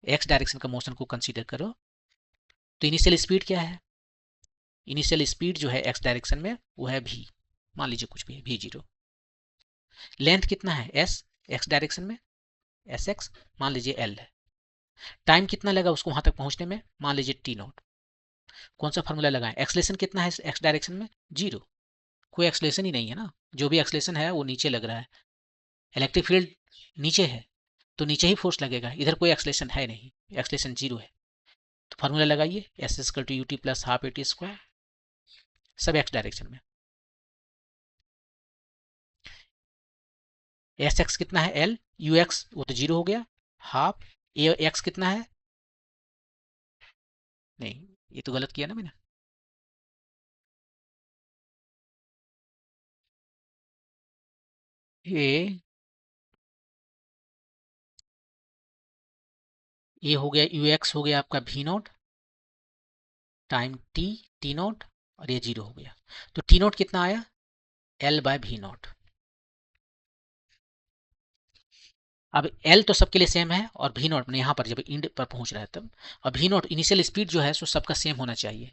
A: एक्स डायरेक्शन का मोशन को कंसीडर करो तो इनिशियल स्पीड क्या है, इनिशियल स्पीड जो है एक्स डायरेक्शन में वो है v, मान लीजिए कुछ भी है v0। लेंथ कितना है s, एक्स डायरेक्शन में एस एक्स, मान लीजिए l है। टाइम कितना लगा उसको वहां तक पहुंचने में, मान लीजिए t नॉट। कौन सा फॉर्मूला लगाएं, एक्सलेशन कितना है एक्स डायरेक्शन में, जीरो, कोई एक्सलेशन ही नहीं है ना, जो भी एक्सलेशन है वो नीचे लग रहा है, इलेक्ट्रिक फील्ड नीचे है तो नीचे ही फोर्स लगेगा, इधर कोई एक्सलेशन है नहीं, एक्सलेशन जीरो है। तो फार्मूला लगाइए, S equal to U T plus half A T square, सब एक्स डायरेक्शन में। एस एक्स कितना है एल, यू एक्स वो तो जीरो हो गया, हाफ ए एक्स कितना है, नहीं ये तो गलत किया ना मैंने, ये हो गया यू एक्स हो गया आपका v naught time t, t naught, और ये जीरो हो गया। तो टी नॉट कितना आया, एल बाय वी नॉट। अब एल तो सबके लिए सेम है, और वी नॉट यहाँ पर जब इंड पर पहुंच रहा है तब, और वी नॉट इनिशियल स्पीड जो है सो सबका सेम होना चाहिए,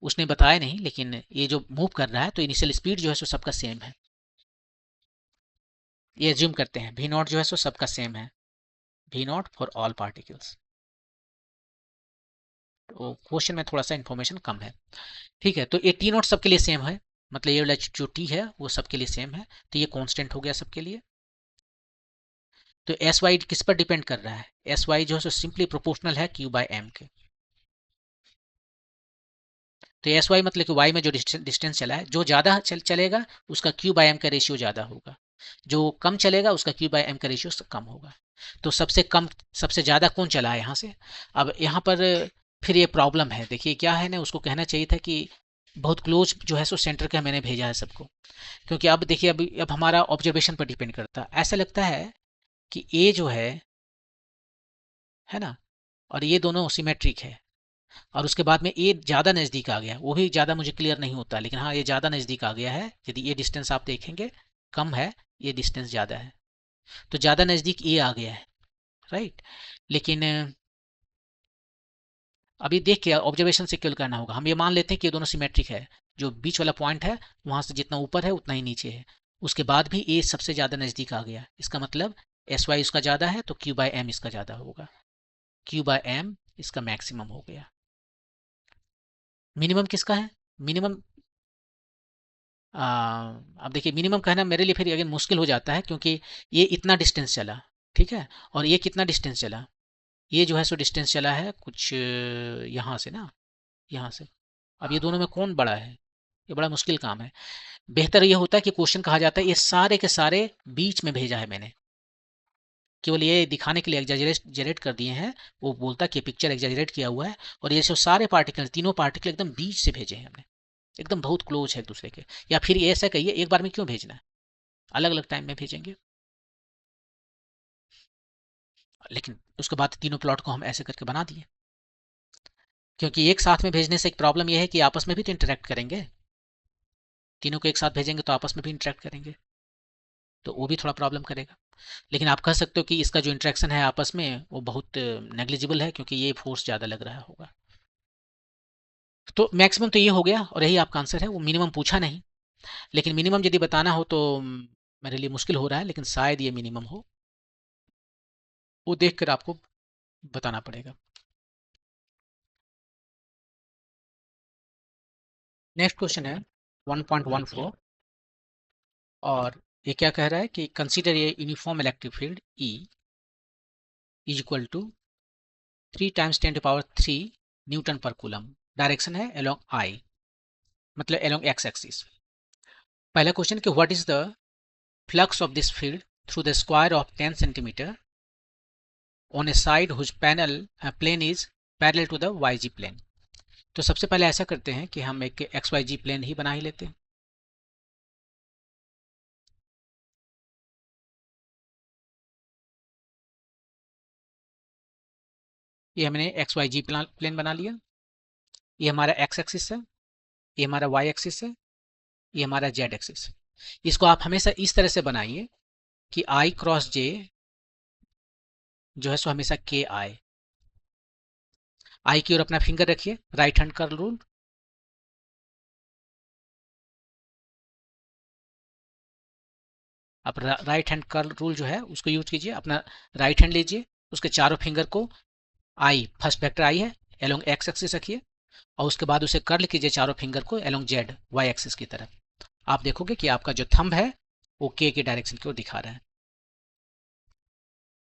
A: उसने बताया नहीं, लेकिन ये जो मूव कर रहा है तो इनिशियल स्पीड जो है सो सबका सेम है, ये एज्यूम करते हैं वी नॉट जो है सो सबका सेम है, v naught for all particles. तो क्वेश्चन में थोड़ा सा इन्फॉर्मेशन कम है, ठीक है। तो ये टी नॉट सबके लिए सेम है, मतलब ये वाला जो टी है वो सबके लिए सेम है, तो ये कांस्टेंट हो गया सबके लिए। तो एस वाई किस पर डिपेंड कर रहा है, एस वाई जो है सो सिंपली प्रोपोर्शनल है क्यू बाय एम के। तो एस वाई मतलब कि वाई में जो डिस्टेंस चला है, जो ज़्यादा चलेगा उसका क्यू बाय एम का रेशियो ज़्यादा होगा, जो कम चलेगा उसका क्यू बाय एम का रेशियो कम होगा। तो सबसे कम सबसे ज़्यादा कौन चला है यहाँ से। अब यहाँ पर फिर ये प्रॉब्लम है, देखिए क्या है ना, उसको कहना चाहिए था कि बहुत क्लोज जो है सो सेंटर का मैंने भेजा है सबको, क्योंकि अब देखिए अब हमारा ऑब्जर्वेशन पर डिपेंड करता है। ऐसा लगता है कि ए जो है ना, और ये दोनों सिमेट्रिक है, और उसके बाद में ये ज़्यादा नज़दीक आ गया, वो भी ज़्यादा मुझे क्लियर नहीं होता, लेकिन हाँ ये ज़्यादा नज़दीक आ गया है। यदि ये डिस्टेंस आप देखेंगे कम है, ये डिस्टेंस ज़्यादा है, तो ज़्यादा नज़दीक ये आ गया है, राइट। लेकिन अभी देख के ऑब्जर्वेशन से क्यों करना होगा, हम ये मान लेते हैं कि ये दोनों सिमेट्रिक है, जो बीच वाला पॉइंट है वहाँ से जितना ऊपर है उतना ही नीचे है, उसके बाद भी ए सबसे ज़्यादा नज़दीक आ गया, इसका मतलब एस वाई उसका ज़्यादा है तो क्यू बाय एम इसका ज़्यादा होगा, क्यू बाय एम इसका मैक्सिमम हो गया। मिनिमम किसका है, मिनिमम अब देखिए मिनिमम कहना मेरे लिए फिर अगेन मुश्किल हो जाता है, क्योंकि ये इतना डिस्टेंस चला, ठीक है, और ये कितना डिस्टेंस चला, ये जो है सो डिस्टेंस चला है कुछ यहाँ से ना, यहाँ से। अब ये दोनों में कौन बड़ा है, ये बड़ा मुश्किल काम है। बेहतर ये होता है कि क्वेश्चन कहा जाता है ये सारे के सारे बीच में भेजा है मैंने, केवल ये दिखाने के लिए एग्जैजरेट कर दिए हैं, वो बोलता कि पिक्चर एग्जैजरेट किया हुआ है, और ये जो सारे पार्टिकल तीनों पार्टिकल एकदम बीच से भेजे हैं हमने, एकदम बहुत क्लोज है एक दूसरे के। या फिर ये ऐसा कहिए एक बार में क्यों भेजना है, अलग अलग टाइम में भेजेंगे, लेकिन उसके बाद तीनों प्लॉट को हम ऐसे करके बना दिए, क्योंकि एक साथ में भेजने से एक प्रॉब्लम यह है कि आपस में भी तो इंटरेक्ट करेंगे, तीनों को एक साथ भेजेंगे तो आपस में भी इंटरेक्ट करेंगे, तो वो भी थोड़ा प्रॉब्लम करेगा। लेकिन आप कह सकते हो कि इसका जो इंट्रैक्शन है आपस में वो बहुत नेग्लिजिबल है, क्योंकि ये फोर्स ज़्यादा लग रहा होगा। तो मैक्सिमम तो ये हो गया और यही आपका आंसर है। वो मिनिमम पूछा नहीं, लेकिन मिनिमम यदि बताना हो तो मेरे लिए मुश्किल हो रहा है, लेकिन शायद ये मिनिमम हो, वो देख कर आपको बताना पड़ेगा। नेक्स्ट क्वेश्चन है 1.14, और ये क्या कह रहा है कि consider a uniform electric field E is equal to 3 × 10⁻³ newton per coulomb. Direction है अलोंग I, मतलब अलोंग x एक्सिस। पहला क्वेश्चन कि what is the flux of this field through the square of 10 centimetre on a side whose plane is parallel to the YG plane. तो सबसे पहले ऐसा करते हैं कि हम एक XYG प्लेन ही बना ही लेते हैं। ये हमने XYG प्लेन बना लिया। ये हमारा x एक्सिस है, ये हमारा y एक्सिस है, ये हमारा z एक्सिस। इसको आप हमेशा इस तरह से बनाइए कि I क्रॉस J जो है सो हमेशा K आए। I की ओर अपना फिंगर रखिए, राइट हैंड कर्ल रूल। आप राइट हैंड कर्ल रूल जो है उसको यूज कीजिए। अपना राइट हैंड लीजिए, उसके चारों फिंगर को I, फर्स्ट वेक्टर I है, एलोंग x एक्सिस रखिए, और उसके बाद उसे कर्ल कीजिए चारों फिंगर को एलोंग Z, y एक्सिस की तरफ। आप देखोगे कि आपका जो थंब है वो K के डायरेक्शन की ओर दिखा रहा है।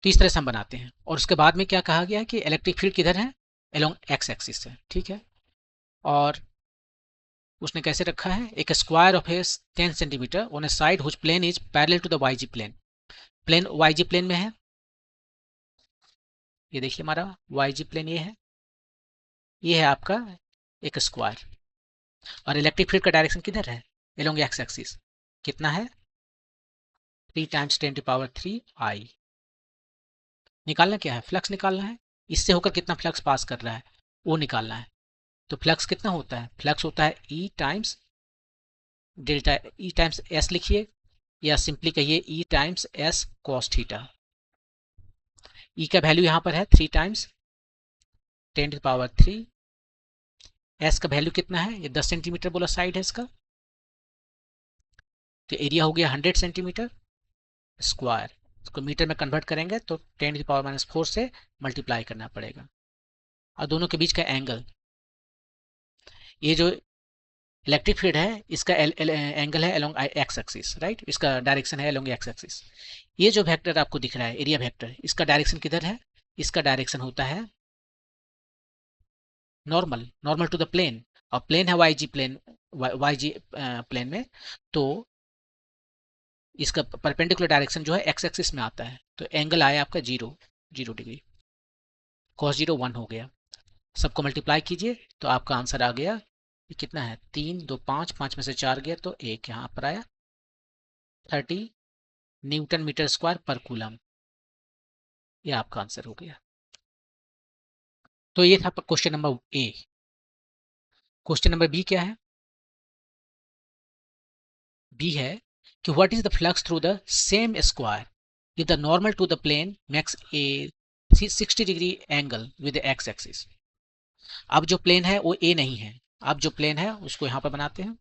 A: तो इस तरह से हम बनाते हैं। और उसके बाद में क्या कहा गया है कि इलेक्ट्रिक फील्ड किधर है, एलोंग x एक्सिस से, ठीक है। और उसने कैसे रखा है, एक square of a 10 centimetre on a side whose plane is parallel to the YG plane. Plane YG plane में है, ये देखिए हमारा YG प्लेन ये है आपका एक स्क्वायर। और इलेक्ट्रिक फील्ड का डायरेक्शन किधर है, एलोंग x एक्सिस। कितना है, 3 × 10⁻³ I। निकालना क्या है, फ्लक्स निकालना है। इससे होकर कितना फ्लक्स पास कर रहा है वो निकालना है। तो फ्लक्स कितना होता है, फ्लक्स होता है E times delta, E times S लिखिए, या सिंपली कहिए E times S cos theta. E का वैल्यू यहाँ पर है 3 × 10⁻³। S का वैल्यू कितना है, ये 10 सेंटीमीटर बोला साइड है इसका, तो एरिया हो गया 100 सेंटीमीटर स्क्वायर। इसको मीटर में कन्वर्ट करेंगे तो 10⁻⁻⁴ से मल्टीप्लाई करना पड़ेगा। और दोनों के बीच का एंगल, ये जो इलेक्ट्रिक फील्ड है इसका एंगल है अलोंग x एक्सिस, राइट। इसका डायरेक्शन है अलोंग x एक्सिस। ये जो वेक्टर आपको दिख रहा है एरिया वेक्टर, इसका डायरेक्शन किधर है, इसका डायरेक्शन होता है नॉर्मल टू द प्लेन। और प्लेन है YG प्लेन, YG प्लेन में, तो इसका परपेंडिकुलर डायरेक्शन जो है x एक्सिस में आता है। तो एंगल आया आपका 0 डिग्री, cos 0 1 हो गया। सबको मल्टीप्लाई कीजिए तो आपका आंसर आ गया, ये कितना है, 3 2 5, 5 में से 4 गया तो 1 यहाँ पर आया, 30 newton metre square per coulomb. ये आपका आंसर हो गया। तो ये था question number A। Question number B क्या है, B है कि what is the flux through the same square if the normal to the plane makes a 60 degree angle with x axis. अब जो प्लेन है वो A नहीं है, अब जो प्लेन है उसको यहाँ पर बनाते हैं।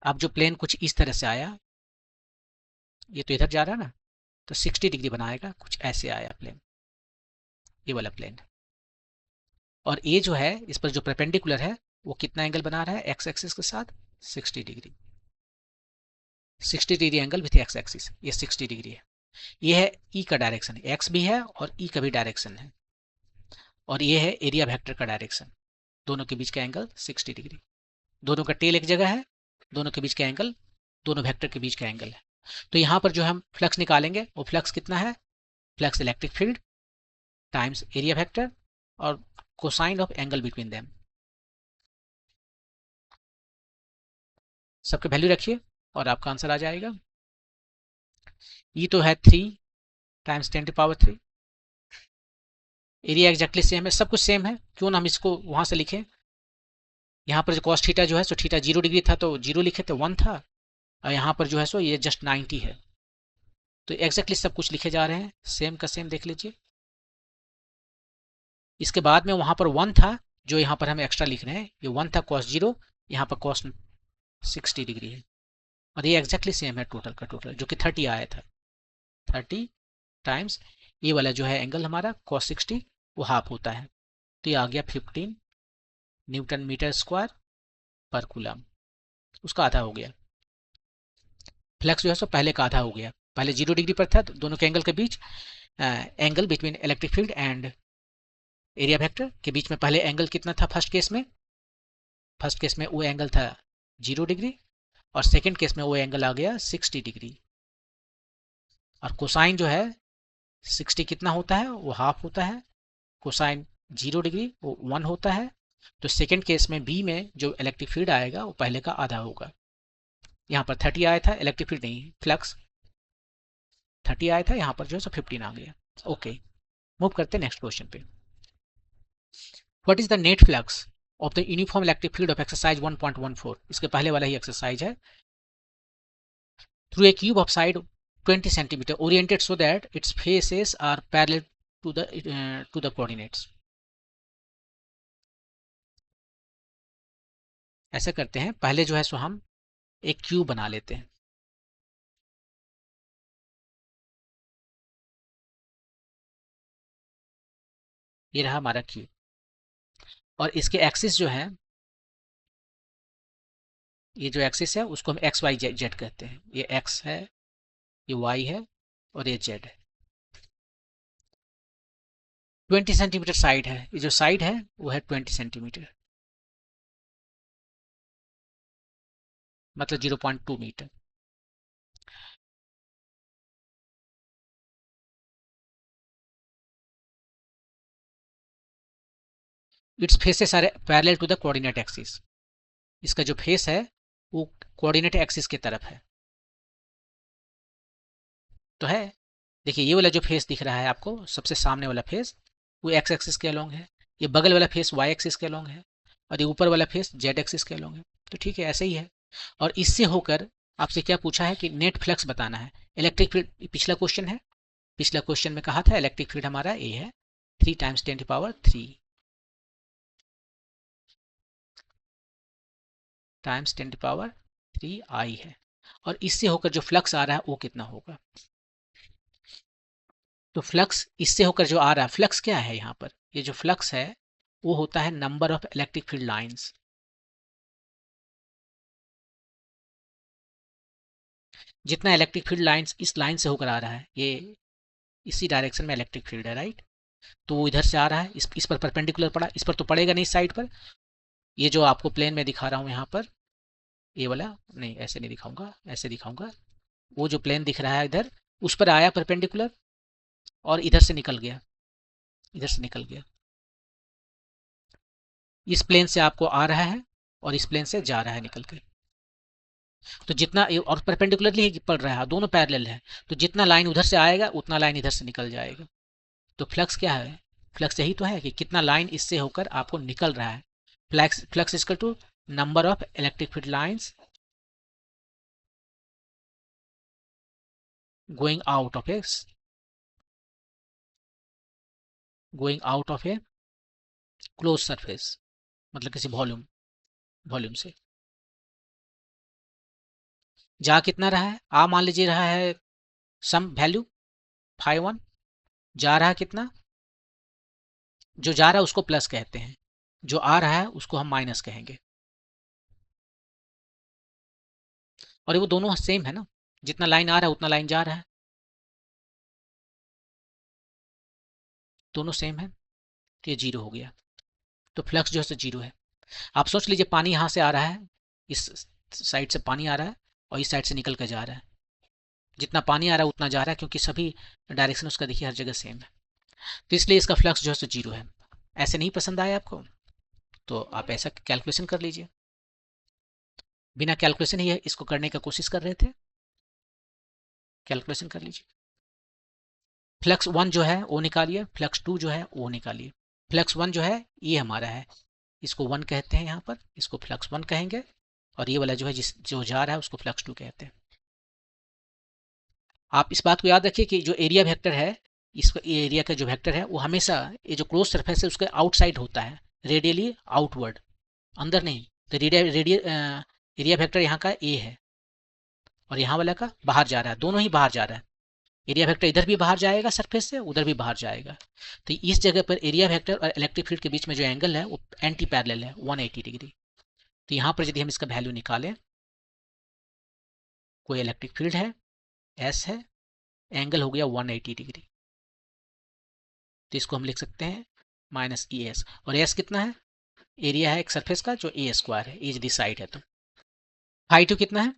A: अब जो प्लेन कुछ इस तरह से आया, ये तो इधर जा रहा है ना, तो 60 डिग्री बनाएगा, कुछ ऐसे आया प्लेन, ये वाला प्लेन। और ये जो है इस पर जो परपेंडिकुलर है वो कितना एंगल बना रहा है x एक्सिस के साथ, 60 degree. 60 degree angle with x axis, ये 60 डिग्री है। ये है E का डायरेक्शन, x भी है और E का भी डायरेक्शन है। और ये है एरिया वेक्टर का डायरेक्शन, दोनों के बीच का एंगल 60 डिग्री। दोनों का टेल एक जगह है, दोनों के बीच का एंगल, दोनों वेक्टर के बीच का एंगल है। तो यहाँ पर जो हम फ्लक्स निकालेंगे वो फ्लक्स कितना है, flux electric field times area vector और cosine of angle between them. सबके वैल्यू रखिए और आपका आंसर आ जाएगा। ये तो है 3 × 10⁻³। एरिया एग्जैक्टली सेम है, सब कुछ सेम है, क्यों ना हम इसको वहां से लिखें। यहाँ पर जो cos थीटा जो है सो थीटा 0 डिग्री था तो 0 लिखे थे, 1 था। और यहाँ पर जो है सो ये जस्ट 90 है, तो एग्जैक्टली सब कुछ लिखे जा रहे हैं, सेम का सेम देख लीजिए। इसके बाद में वहां पर 1 था जो यहाँ पर हम एक्स्ट्रा लिख रहे हैं, ये 1 था cos 0, यहाँ पर cos 60 डिग्री है, और ये एग्जैक्टली सेम है टोटल का टोटल जो कि 30 आया था। 30 टाइम्स ये वाला जो है एंगल हमारा cos 60 वो हाफ होता है, तो ये आ गया 15 Newton metre square per coulomb, उसका आधा हो गया। फ्लक्स जो है सो पहले का आधा हो गया, पहले 0 डिग्री पर था, तो दोनों के एंगल के बीच angle between electric field and area vector के बीच में पहले एंगल कितना था फर्स्ट केस में? फर्स्ट केस में वो एंगल था 0 डिग्री, और सेकंड केस में वो एंगल आ गया 60 डिग्री। और कोसाइन जो है 60 कितना होता है? वो हाफ होता है। कोसाइन 0 डिग्री वो 1 होता है। तो सेकंड केस में बी में जो इलेक्ट्रिक फील्ड आएगा वो पहले का आधा होगा। यहाँ पर 30 आया था, इलेक्ट्रिक फील्ड नहीं, फ्लक्स 30 आया था, यहाँ पर जो है 15 आ गया। ओके, मूव करते हैं नेक्स्ट क्वेश्चन पे। What is the net flux of the uniform electric field of exercise 1.14? इसके पहले वाला ही एक्सरसाइज है। Through a cube of side 20 centimetre oriented so that its faces are parallel to the coordinates. ऐसा करते हैं, पहले जो है सो हम एक क्यूब बना लेते हैं। ये रहा हमारा क्यूब, और इसके एक्सिस जो है, ये जो एक्सिस है उसको हम एक्स वाई जेड कहते हैं। ये एक्स है, ये वाई है, और ये जेड है। 20 सेंटीमीटर साइड है, ये जो साइड है वो है 20 सेंटीमीटर, मतलब 0.2 metre. Its faces are parallel to the coordinate axis. इसका जो फेस है वो कोऑर्डिनेट एक्सिस की तरफ है, तो है। देखिए ये वाला जो फेस दिख रहा है आपको, सबसे सामने वाला फेस वो एक्स एक्सिस के अलोंग है, ये बगल वाला फेस वाई एक्सिस के अलोंग है, और ये ऊपर वाला फेस जेड एक्सिस के अलोंग है। तो ठीक है, ऐसे ही है। और इससे होकर आपसे क्या पूछा है कि नेट फ्लक्स बताना है। इलेक्ट्रिक फील्ड पिछला क्वेश्चन है, पिछला क्वेश्चन में कहा था इलेक्ट्रिक फील्ड हमारा ए है 3 × 10⁻³ टाइम्स 10⁻³ आई है। और इससे होकर जो फ्लक्स आ रहा है वो कितना होगा? तो फ्लक्स इससे होकर जो आ रहा है, फ्लक्स क्या है यहाँ पर? ये जो फ्लक्स है वो होता है number of electric field lines. जितना इलेक्ट्रिक फील्ड लाइंस इस लाइन से होकर आ रहा है, ये इसी डायरेक्शन में इलेक्ट्रिक फील्ड है, राइट? तो वो इधर से आ रहा है, इस पर परपेंडिकुलर पड़ा, इस पर तो पड़ेगा नहीं, साइड पर। ये जो आपको प्लेन में दिखा रहा हूँ यहाँ पर, ये वाला नहीं, ऐसे नहीं दिखाऊंगा, ऐसे दिखाऊंगा। वो जो प्लेन दिख रहा है इधर, उस पर आया परपेंडिकुलर, और इधर से निकल गया, इधर से निकल गया। इस प्लेन से आपको आ रहा है और इस प्लेन से जा रहा है निकल के। तो जितना, और परपेंडिकुलरली ही पड़ रहा है, दोनों पैरेलल है, तो जितना लाइन उधर से आएगा उतना लाइन इधर से निकल जाएगा। तो फ्लक्स क्या है? फ्लक्स यही तो है कि कितना लाइन इससे होकर आपको निकल रहा है। Flux equal to number of electric field lines going out of a close surface, मतलब किसी वॉल्यूम से। जा कितना रहा है? मान लीजिए रहा है सम वैल्यू 5 1। जा रहा है कितना? जो जा रहा है उसको प्लस कहते हैं, जो आ रहा है उसको हम माइनस कहेंगे। और वो दोनों सेम है ना, जितना लाइन आ रहा है उतना लाइन जा रहा है, दोनों सेम है, तो ये 0 हो गया। तो फ्लक्स जो है 0 है। आप सोच लीजिए पानी यहाँ से आ रहा है, इस साइड से पानी आ रहा है और इस साइड से निकल कर जा रहा है। जितना पानी आ रहा है उतना जा रहा है, क्योंकि सभी डायरेक्शन उसका देखिए हर जगह सेम है, तो इसलिए इसका फ्लक्स जो है 0 है। ऐसे नहीं पसंद आया आपको तो आप ऐसा कैलकुलेशन कर लीजिए। बिना कैलकुलेशन ही इसको करने का कोशिश कर रहे थे, कैलकुलेशन कर लीजिए। फ्लक्स 1 जो है वो निकालिए, फ्लक्स 2 जो है वो निकालिए। फ्लक्स 1 जो है ये हमारा है, इसको 1 कहते हैं, यहाँ पर इसको फ्लक्स 1 कहेंगे, और ये वाला जो है जो जा रहा है उसको फ्लक्स 2 कहते हैं। आप इस बात को याद रखिए कि जो एरिया वेक्टर है, इसका एरिया का जो वेक्टर है वो हमेशा ये जो क्लोज सरफेस है उसके आउटसाइड होता है, रेडियली आउटवर्ड, अंदर नहीं। तो एरिया वेक्टर यहाँ का ए है और यहाँ वाला का बाहर जा रहा है, दोनों ही बाहर जा रहा है। एरिया वेक्टर इधर भी बाहर जाएगा सरफेस से, उधर भी बाहर जाएगा। तो इस जगह पर एरिया वेक्टर और इलेक्ट्रिक फील्ड के बीच में जो एंगल है वो एंटी पैरेलल है, 180 डिग्री। तो यहाँ पर यदि हम इसका वैल्यू निकालें, कोई इलेक्ट्रिक फील्ड है, एस है, एंगल हो गया 180 डिग्री, तो इसको हम लिख सकते हैं माइनस ई एस। और एस कितना है? एरिया है एक सरफेस का जो ए स्क्वायर है, एज दी साइड है। तो फाई टू कितना है?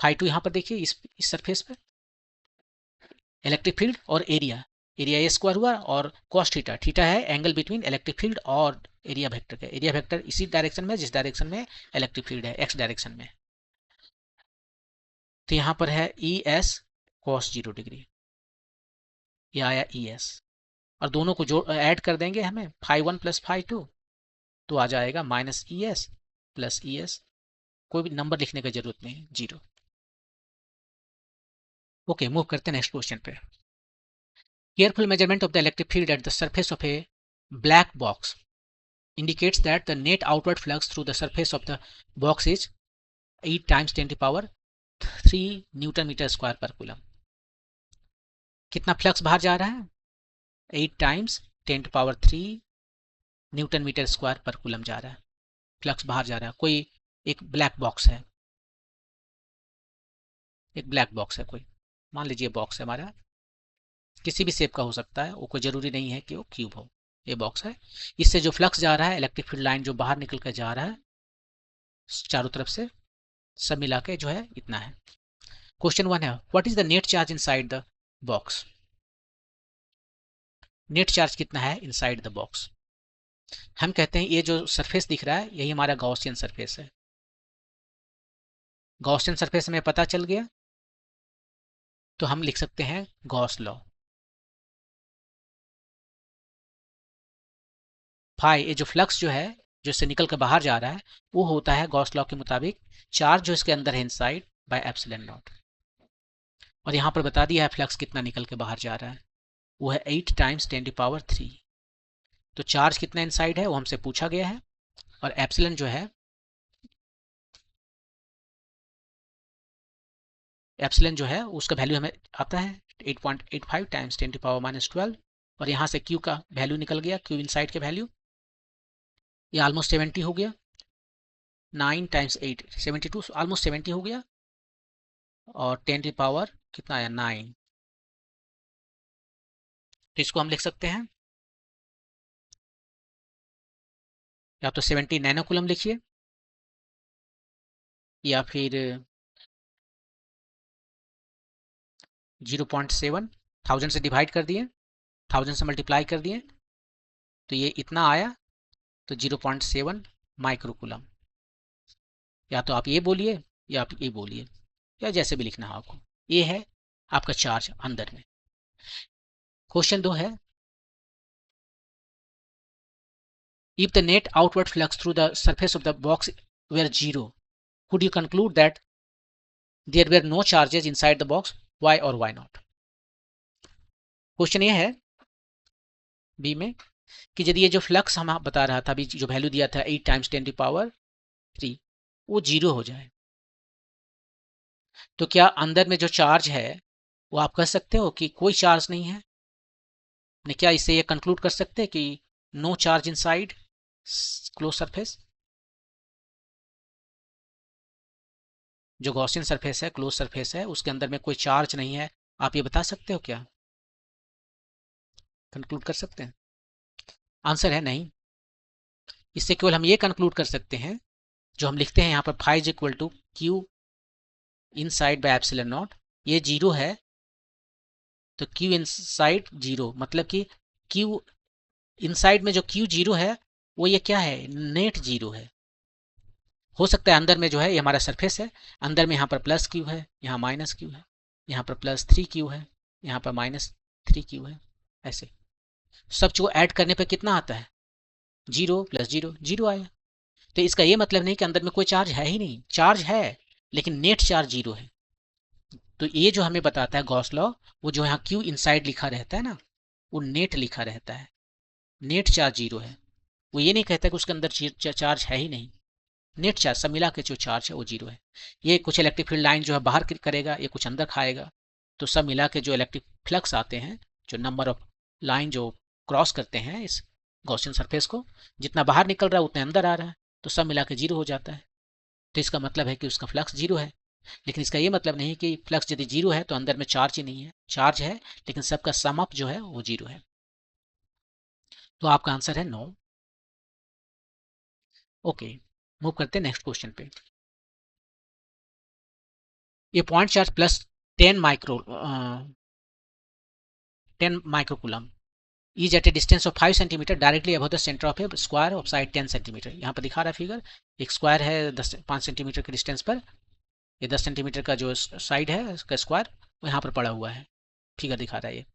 A: फाई टू यहाँ पर देखिए इस सरफेस पर इलेक्ट्रिक फील्ड और एरिया, एरिया ए स्क्वायर हुआ और कॉस थीटा, थीटा है एंगल बिटवीन इलेक्ट्रिक फील्ड और एरिया वेक्टर का। एरिया वेक्टर इसी डायरेक्शन में जिस डायरेक्शन में इलेक्ट्रिक फील्ड है, एक्स डायरेक्शन में। तो यहाँ पर है ई एस कॉस 0 डिग्री, ये आया ई एस। और दोनों को जो ऐड कर देंगे हमें, फाई 1 प्लस फाई 2, तो आ जाएगा minus E S plus E S. कोई भी नंबर लिखने की जरूरत नहीं, 0। ओके, मूव करते हैं नेक्स्ट क्वेश्चन पे। Careful measurement of the electric field at the surface of A black box indicates that the net outward flux through the surface of the box is 8 times 10 to the power 3 newton metre square per coulomb. कितना flux बाहर जा रहा है? 8 times 10 to the power 3 newton metre square per coulomb जा रहा है, flux बाहर जा रहा है। कोई एक ब्लैक बॉक्स है, एक ब्लैक बॉक्स है, कोई मान लीजिए बॉक्स है हमारा, किसी भी शेप का हो सकता है, वो कोई जरूरी नहीं है कि वो क्यूब हो। ये बॉक्स है, इससे जो फ्लक्स जा रहा है, इलेक्ट्रिक फील्ड लाइन जो बाहर निकल कर जा रहा है चारों तरफ से, सब मिला के जो है इतना है। क्वेश्चन 1 है, what is the net charge inside the box? Net charge कितना है इनसाइड द बॉक्स? हम कहते हैं ये जो सरफेस दिख रहा है यही हमारा गॉसियन सरफेस है। गॉसियन सरफेस हमें पता चल गया, तो हम लिख सकते हैं गॉस लॉ। फाई, ये जो फ्लक्स जो है जो इससे निकल कर बाहर जा रहा है वो होता है गॉस लॉ के मुताबिक चार्ज जो इसके अंदर है इनसाइड बाय एप्सिलॉन नॉट। और यहाँ पर बता दिया है फ्लक्स कितना निकल के बाहर जा रहा है, वो है 8 टाइम्स 10 टू the power 3। तो चार्ज कितना इनसाइड है वो हमसे पूछा गया है, और एप्सिलॉन जो है, एप्सिलॉन जो है उसका वैल्यू हमें आता है 8.85 टाइम्स 10 टू the power -12। और यहाँ से क्यू का वैल्यू निकल गया, क्यू इनसाइड के वैल्यू ये ऑलमोस्ट 70 हो गया, 9 टाइम्स 8 72, ऑलमोस्ट 70 हो गया। और 10 टू the power कितना आया? 9। तो इसको हम लिख सकते हैं या तो 70 नैनो कूलम लिखिए, या फिर 0.7 1000 से डिवाइड कर दिए, 1000 से मल्टीप्लाई कर दिए, तो ये इतना आया। तो 0.7 माइक्रो कूलम। या तो आप ये बोलिए या आप ये बोलिए, या जैसे भी लिखना है आपको। ये है आपका चार्ज अंदर में। क्वेश्चन 2 है, if the net outward flux through the surface of the box were 0, could you conclude that there were no charges inside the box? Why or why not? Question ये है बी में कि यदि ये जो फ्लक्स हम बता रहा था, अभी जो वैल्यू दिया था 8 टाइम्स 10 टू the power 3, वो 0 हो जाए, तो क्या अंदर में जो चार्ज है वो आप कह सकते हो कि कोई चार्ज नहीं है? ने क्या इससे ये कंक्लूड कर सकते हैं कि no charge inside close surface? जो गॉसियन सरफेस है, क्लोज सरफेस है, उसके अंदर में कोई चार्ज नहीं है, आप ये बता सकते हो क्या? कंक्लूड कर सकते हैं? आंसर है नहीं। इससे केवल हम ये कंक्लूड कर सकते हैं, जो हम लिखते हैं यहाँ पर phi is equal to q inside by epsilon naught, ये 0 है, तो क्यू इनसाइड 0, मतलब कि क्यू इनसाइड में जो क्यू 0 है वो ये क्या है? नेट 0 है। हो सकता है अंदर में जो है ये हमारा सरफेस है, अंदर में यहाँ पर प्लस क्यू है, यहाँ माइनस क्यू है, यहाँ पर +3 क्यू है, यहाँ पर -3 क्यू है। ऐसे सब जो ऐड करने पर कितना आता है? 0 + 0 0 आया। तो इसका ये मतलब नहीं कि अंदर में कोई चार्ज है ही नहीं, चार्ज है, लेकिन नेट चार्ज 0 है। तो ये जो हमें बताता है गॉस लॉ, वो जो यहाँ क्यू इनसाइड लिखा रहता है ना, वो नेट लिखा रहता है, नेट चार्ज जीरो है। वो ये नहीं कहता कि उसके अंदर चार्ज है ही नहीं, नेट चार्ज सब मिला के जो चार्ज है वो जीरो है। ये कुछ इलेक्ट्रिक फील्ड लाइन जो है बाहर करेगा, ये कुछ अंदर खाएगा, तो सब मिला के जो इलेक्ट्रिक फ्लक्स आते हैं, जो नंबर ऑफ लाइन जो क्रॉस करते हैं इस गॉसियन सरफेस को, जितना बाहर निकल रहा है उतने अंदर आ रहा है, तो सब मिला के जीरो हो जाता है। तो इसका मतलब है कि उसका फ्लक्स जीरो है। लेकिन इसका ये मतलब नहीं कि फ्लक्स यदि जीरो है तो अंदर में चार्ज ही नहीं है, चार्ज है, लेकिन सबका सम अप जो है वो जीरो है। तो आपका आंसर है नो। ओके, मूव करते हैं नेक्स्ट क्वेश्चन पे। ये point charge plus 10 micro 10 microcoulomb is at a distance of 5 centimetre directly above the centre of a square of side 10 centimetre. यहाँ पर दिखा रहा है फिगर, एक स्क्वायर है 5 सेंटीमीटर के डिस्टेंस पर, ये 10 सेंटीमीटर का जो साइड है उसका स्क्वायर वो यहाँ पर पड़ा हुआ है, फिगर दिखा रहा है ये।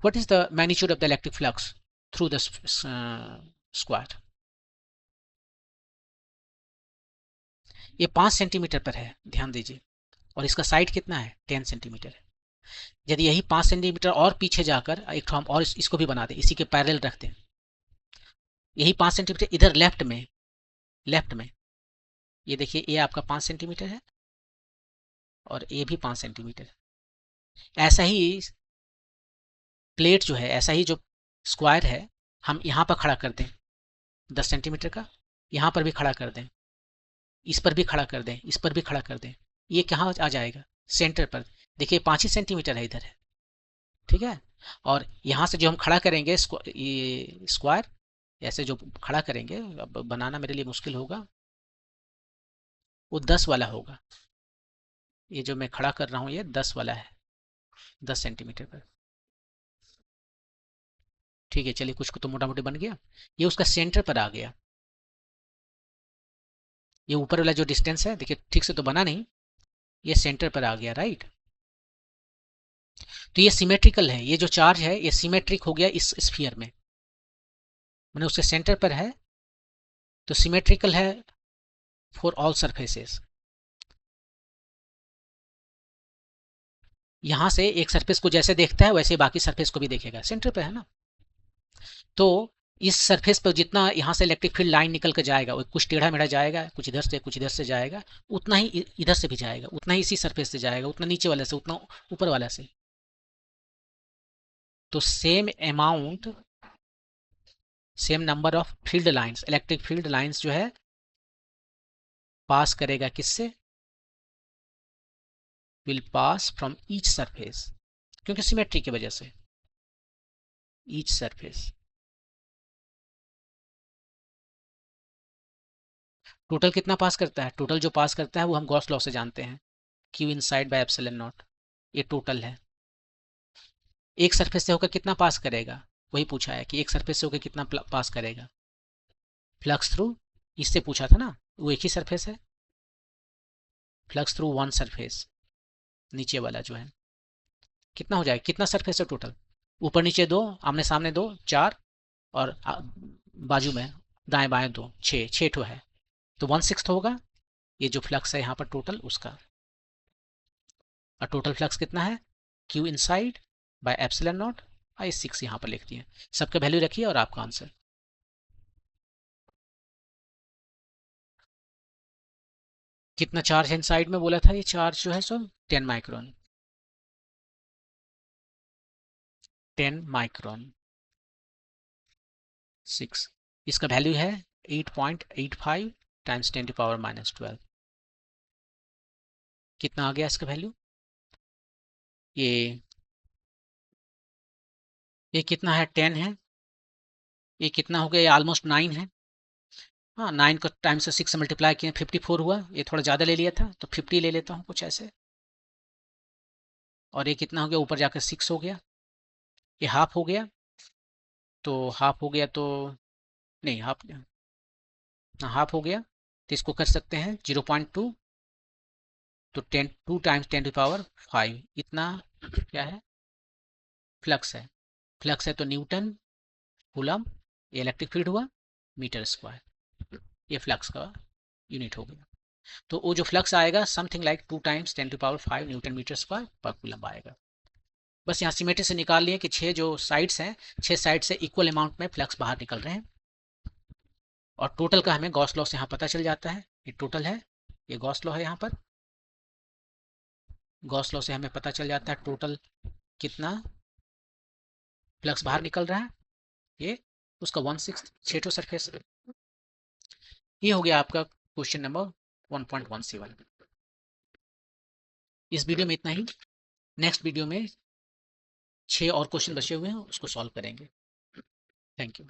A: What is the magnitude of the electric flux through the square? ये 5 सेंटीमीटर पर है, ध्यान दीजिए, और इसका साइड कितना है, 10 सेंटीमीटर है। यदि यही 5 सेंटीमीटर और पीछे जाकर एक हम और इसको भी बना दें, इसी के पैरेलल रख दें, यही 5 सेंटीमीटर इधर लेफ्ट में ये देखिए, ये आपका 5 सेंटीमीटर है और ये भी 5 सेंटीमीटर है। ऐसा ही प्लेट जो है, ऐसा ही जो स्क्वायर है, हम यहाँ पर खड़ा कर दें 10 सेंटीमीटर का, यहाँ पर भी खड़ा कर दें, इस पर भी खड़ा कर दें, इस पर भी खड़ा कर दें, ये कहाँ आ जाएगा, सेंटर पर। देखिए 5 ही सेंटीमीटर है इधर है, ठीक है। और यहाँ से जो हम खड़ा करेंगे ये स्क्वायर, ऐसे जो खड़ा करेंगे, अब बनाना मेरे लिए मुश्किल होगा, वो 10 वाला होगा। ये जो मैं खड़ा कर रहा हूँ ये 10 वाला है, 10 सेंटीमीटर पर। ठीक है, चलिए कुछ को तो मोटा मोटी बन गया। ये उसका सेंटर पर आ गया। ये ऊपर वाला जो डिस्टेंस है, देखिए ठीक से तो बना नहीं, ये सेंटर पर आ गया, राइट। तो ये सिमेट्रिकल है, ये जो चार्ज है ये सिमेट्रिक हो गया इस स्फीयर में, मैंने उसके सेंटर पर है, तो सिमेट्रिकल है फॉर ऑल सरफेसेस। यहां से एक सरफेस को जैसे देखता है वैसे बाकी सरफेस को भी देखेगा, सेंटर पे है ना। तो इस सरफेस पर जितना यहाँ से इलेक्ट्रिक फील्ड लाइन निकल कर जाएगा, वो कुछ टेढ़ा मेढ़ा जाएगा, कुछ इधर से कुछ इधर से जाएगा, उतना ही इधर से भी जाएगा, उतना ही इसी सरफेस से जाएगा, उतना नीचे वाले से, उतना ऊपर वाला से। तो same number of field lines, electric field lines जो है पास करेगा किससे, will pass from each surface, क्योंकि सिमेट्री की वजह से, ईच सरफेस। टोटल कितना पास करता है, टोटल जो पास करता है वो हम गॉस लॉ से जानते हैं, Q inside by epsilon naught. ये टोटल है। एक सरफेस से होकर कितना पास करेगा, वही पूछा है कि एक सरफेस से होकर कितना पास करेगा, फ्लक्स थ्रू, इससे पूछा था ना, वो एक ही सरफेस है, फ्लक्स थ्रू वन सरफेस, नीचे वाला जो है कितना हो जाएगा, कितना सरफेस है टोटल, ऊपर नीचे दो, आमने सामने दो, 4, और बाजू में दाएं बाएं दो, 6 ठो है, तो 1/6 होगा ये जो फ्लक्स है यहाँ पर टोटल उसका। और टोटल फ्लक्स कितना है, Q inside by epsilon naught, आई 6 यहाँ पर लिख दिए, सबका वैल्यू रखिए और आपका आंसर। कितना चार्ज है इनसाइड में बोला था, ये चार्ज जो है सो 10 माइक्रोन, 10 माइक्रोन 6, इसका वैल्यू है 8.85 टाइम्स 10⁻⁻12। कितना आ गया इसका वैल्यू, ये ये कितना है, 10 है, ये कितना हो गया, ये ऑलमोस्ट 9 है। हाँ, 9 को टाइम से 6 से मल्टीप्लाई किए 54 हुआ, ये थोड़ा ज़्यादा ले लिया था तो 50 ले लेता हूँ कुछ ऐसे। और ये कितना हो गया, ऊपर जाकर 6 हो गया, ये हाफ हो गया, तो हाफ हो गया तो नहीं, हाफ हो गया, तो इसको कर सकते हैं 0.2, तो 2 टाइम्स 10⁵ इतना क्या है, फ्लक्स है। फ्लक्स है तो न्यूटन कूलम, ये इलेक्ट्रिक फील्ड हुआ मीटर स्क्वायर, ये फ्लक्स का यूनिट हो गया। तो वो जो फ्लक्स आएगा something like 2 times 10⁵ newton metre square per coulomb आएगा। बस यहाँ सिमेट्री से निकाल लिए कि 6 जो साइड्स हैं 6 साइड से इक्वल अमाउंट में फ्लक्स बाहर निकल रहे हैं। और टोटल का हमें गॉस लॉ से यहाँ पता चल जाता है, ये टोटल है, ये गॉस लॉ है। यहाँ पर गॉस लॉ से हमें पता चल जाता है टोटल कितना फ्लक्स बाहर निकल रहा है, ये उसका 1/6 छेटो सरफेस। ये हो गया आपका क्वेश्चन नंबर 1.17। इस वीडियो में इतना ही। नेक्स्ट वीडियो में 6 और क्वेश्चन बचे हुए हैं, उसको सॉल्व करेंगे। Thank you.